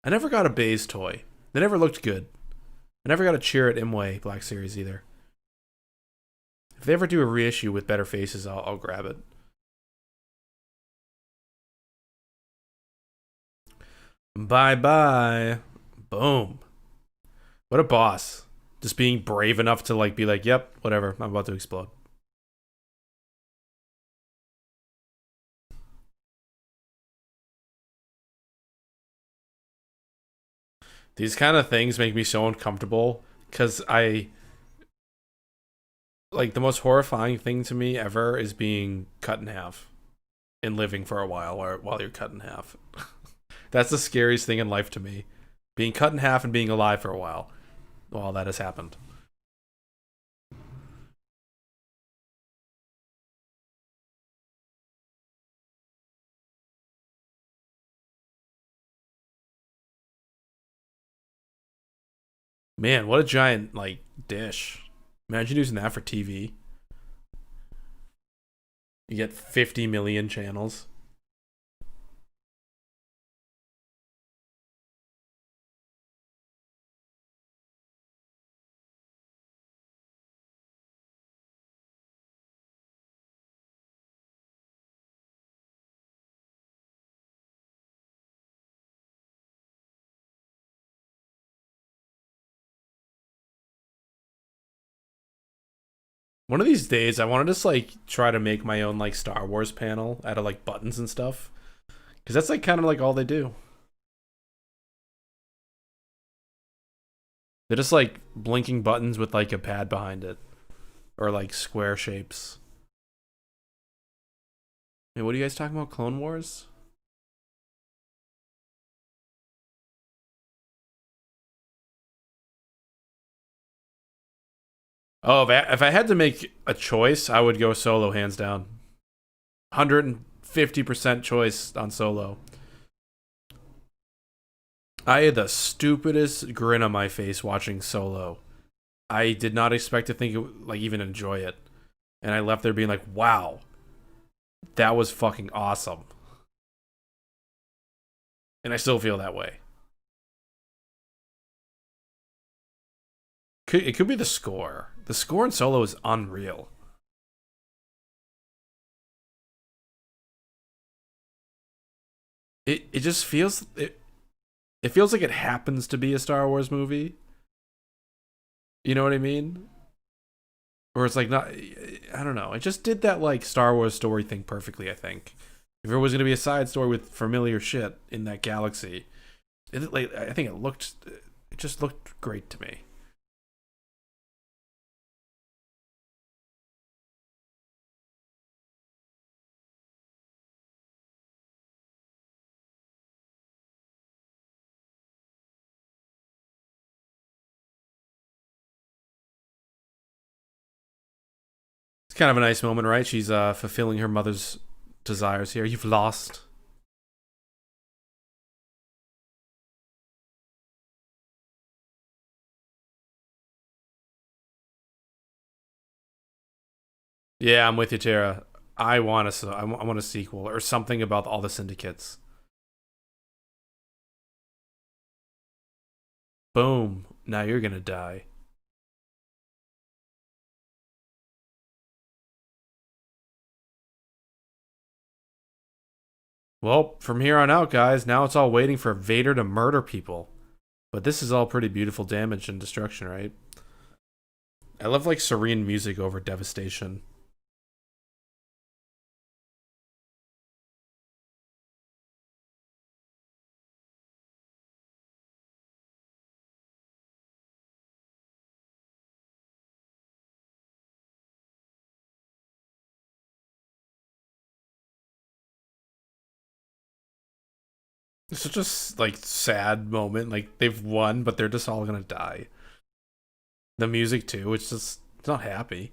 I never got a Bay's toy. They never looked good. I never got a cheer at Imwe Black Series either. If they ever do a reissue with better faces, I'll grab it. Bye bye. Boom. What a boss. Just being brave enough to like be like, yep, whatever, I'm about to explode. These kind of things make me so uncomfortable because I like the most horrifying thing to me ever is being cut in half and living for a while you're cut in half. That's the scariest thing in life to me. Being cut in half and being alive for a while that has happened. Man, what a giant like dish. Imagine using that for TV. You get 50 million channels. One of these days, I want to just like try to make my own like Star Wars panel out of like buttons and stuff, because that's like kind of like all they do. They're just like blinking buttons with like a pad behind it, or like square shapes. Hey, what are you guys talking about? Clone Wars? Oh, if I had to make a choice, I would go Solo hands down. 150% choice on Solo. I had the stupidest grin on my face watching Solo. I did not expect to think like even enjoy it, and I left there being like, "Wow, that was fucking awesome." And I still feel that way. It could be the score. The score in Solo is unreal. It just feels it feels like it happens to be a Star Wars movie. You know what I mean? Or it's like not. I don't know. It just did that like Star Wars story thing perfectly. I think If there was going to be a side story with familiar shit in that galaxy, I think it just looked great to me. It's kind of a nice moment, right? She's fulfilling her mother's desires here. You've lost. Yeah, I'm with you, Tara. I want a sequel or something about all the syndicates. Boom. Now you're gonna die. Well, from here on out, guys, now it's all waiting for Vader to murder people. But this is all pretty beautiful damage and destruction, right? I love like serene music over devastation. It's such a like sad moment. Like they've won, but they're just all gonna die. The music too. It's not happy.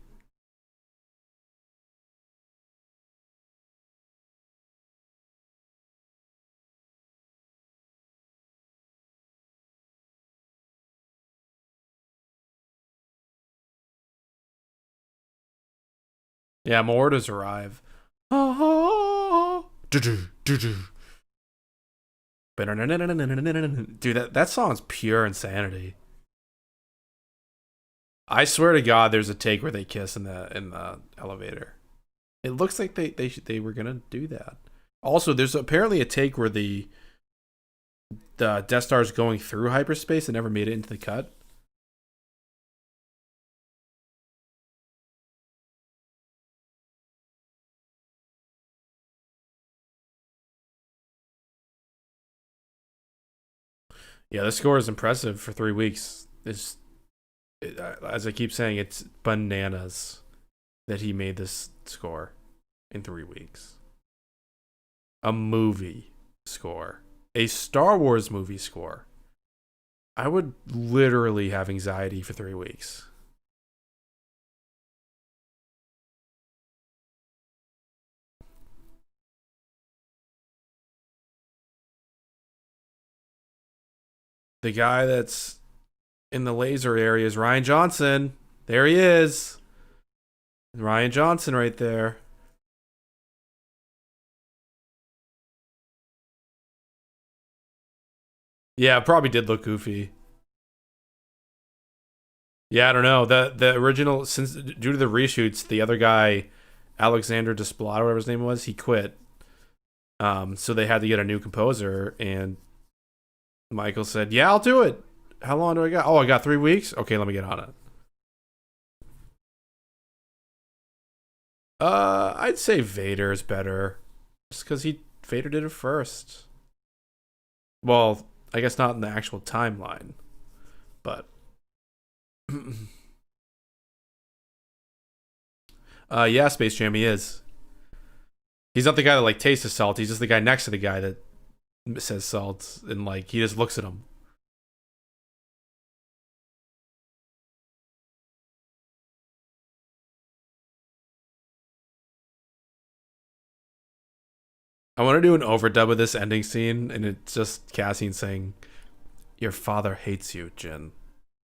Yeah, more orders arrive. Dude, that song's pure insanity. I swear to God, there's a take where they kiss in the elevator. It looks like they were gonna do that. Also, there's apparently a take where the Death Star is going through hyperspace and never made it into the cut. Yeah, the score is impressive for 3 weeks. As I keep saying, it's bananas that he made this score in 3 weeks. A movie score, a Star Wars movie score. I would literally have anxiety for 3 weeks. The guy that's in the laser area is Ryan Johnson. There he is. Ryan Johnson right there. Yeah, probably did look goofy. Yeah, I don't know. The original, since due to the reshoots, the other guy, Alexander Desplat, whatever his name was, he quit. So they had to get a new composer, and Michael said, "Yeah, I'll do it. How long do I got? Oh, I got 3 weeks. Okay, let me get on it." I'd say Vader is better, just because Vader did it first. Well, I guess not in the actual timeline, but yeah, Space Jam, he is. He's not the guy that like tastes the salt. He's just the guy next to the guy that says salt, and like he just looks at him. I want to do an overdub of this ending scene, and it's just Cassian saying, "Your father hates you, Jin."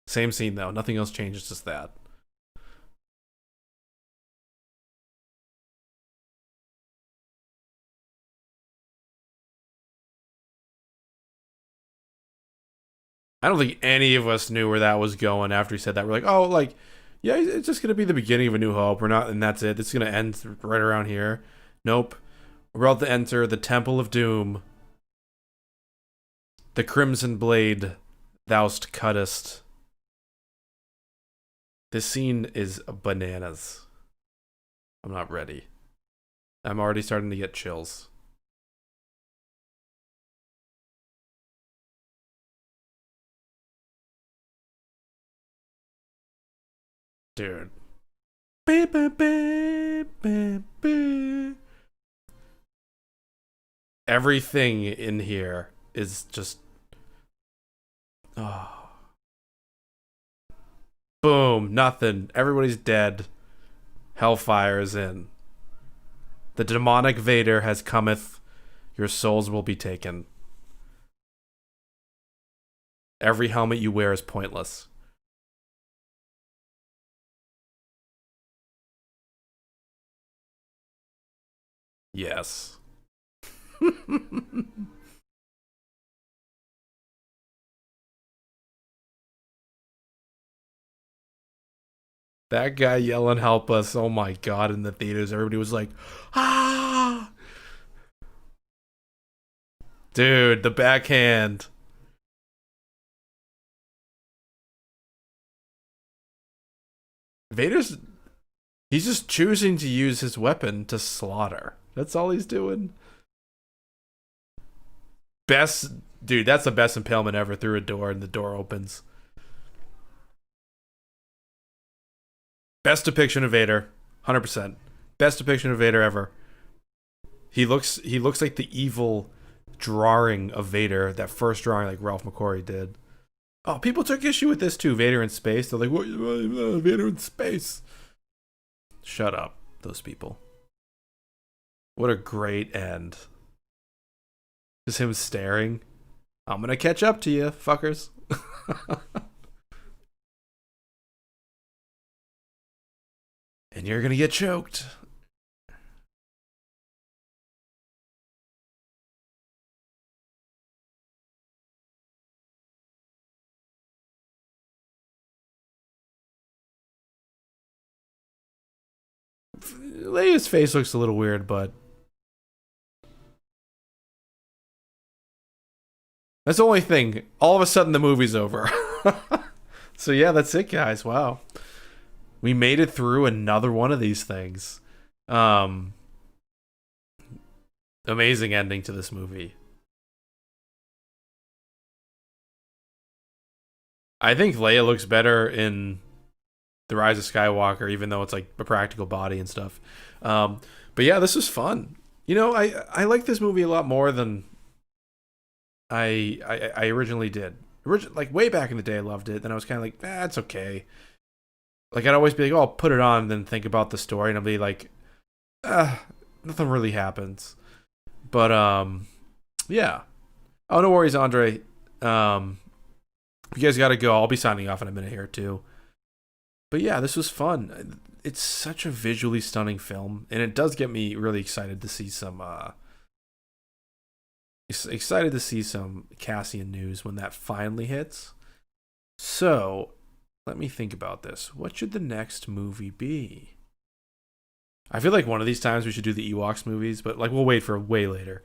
Same scene though. Nothing else changes. Just that. I don't think any of us knew where that was going after he said that. We're like, oh, like, yeah, it's just gonna be the beginning of A New Hope. We're not, and that's it. It's gonna end right around here. Nope. We're about to enter the Temple of Doom. The Crimson Blade, thou'st cuttest. This scene is bananas. I'm not ready. I'm already starting to get chills. Dude. Everything in here is just, oh. Boom, nothing. Everybody's dead. Hellfire is in. The demonic Vader has cometh. Your souls will be taken. Every helmet you wear is pointless. Yes. That guy yelling help us, oh my god, in the theaters, everybody was like, ah, dude, the backhand. Vader's, he's just choosing to use his weapon to slaughter. That's all he's doing. Best, dude, that's the best impalement ever, through a door and the door opens. Best depiction of Vader, 100%. Best depiction of Vader ever. He looks like the evil drawing of Vader, that first drawing like Ralph McQuarrie did. Oh, people took issue with this too. Vader in space. They're like, what? Vader in space. Shut up, those people. What a great end. Just him staring. I'm gonna catch up to you, fuckers. And you're gonna get choked. Leia's face looks a little weird, but that's the only thing. All of a sudden, the movie's over. So yeah, that's it, guys. Wow, we made it through another one of these things. Amazing ending to this movie. I think Leia looks better in The Rise of Skywalker, even though it's like a practical body and stuff. But yeah, this was fun. You know, I like this movie a lot more than I originally did. Like way back in the day, I loved it. Then I was kind of like, it's okay. Like I'd always be like, oh, I'll put it on, and then think about the story, and I'll be like, nothing really happens. But yeah. Oh, no worries, Andre. You guys got to go. I'll be signing off in a minute here too. But yeah, this was fun. It's such a visually stunning film, and it does get me really excited to see some Cassian news when that finally hits. So, let me think about this. What should the next movie be? I feel like one of these times we should do the Ewoks movies, but like we'll wait for way later.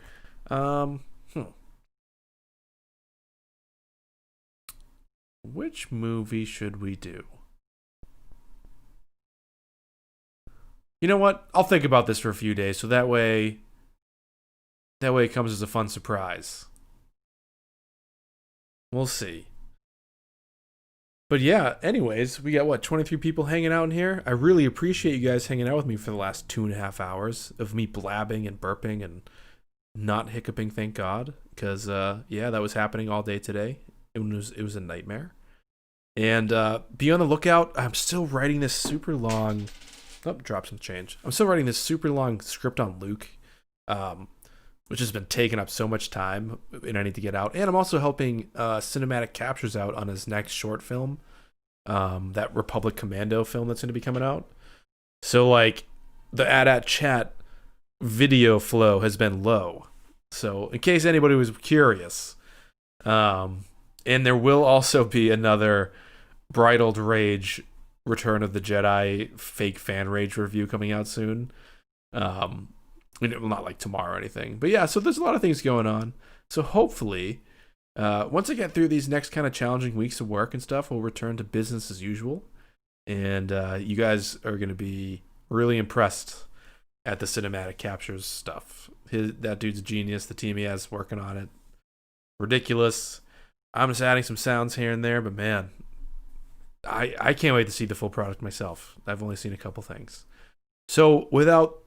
Which movie should we do? You know what? I'll think about this for a few days, so that way it comes as a fun surprise. We'll see. But yeah, anyways, we got 23 people hanging out in here. I really appreciate you guys hanging out with me for the last 2.5 hours of me blabbing and burping and not hiccuping, thank God. Because yeah, that was happening all day today. It was a nightmare. And be on the lookout. I'm still writing this super long. Oh, drop some change. I'm still writing this super long script on Luke, which has been taking up so much time, and I need to get out. And I'm also helping Cinematic Captures out on his next short film, that Republic Commando film that's going to be coming out. So, like, the AT-AT chat video flow has been low. So, in case anybody was curious, and there will also be another Bridled Rage Return of the Jedi fake fan rage review coming out soon. Well, not like tomorrow or anything, but yeah, so there's a lot of things going on. So hopefully, once I get through these next kind of challenging weeks of work and stuff, we'll return to business as usual. And you guys are going to be really impressed at the Cinematic Captures stuff. That dude's a genius. The team he has working on it, ridiculous. I'm just adding some sounds here and there, but man, I can't wait to see the full product myself. I've only seen a couple things. So without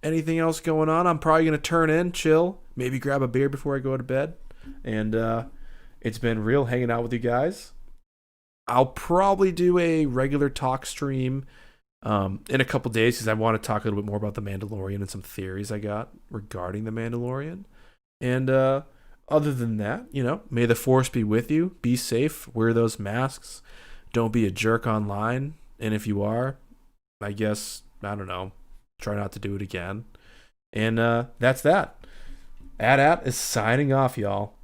anything else going on, I'm probably gonna turn in, chill, maybe grab a beer before I go to bed. And it's been real hanging out with you guys. I'll probably do a regular talk stream in a couple days because I want to talk a little bit more about the Mandalorian and some theories I got regarding the Mandalorian. And other than that, may the Force be with you. Be safe. Wear those masks. Don't be a jerk online. And if you are, I guess, I don't know, try not to do it again. And that's that. At is signing off, y'all.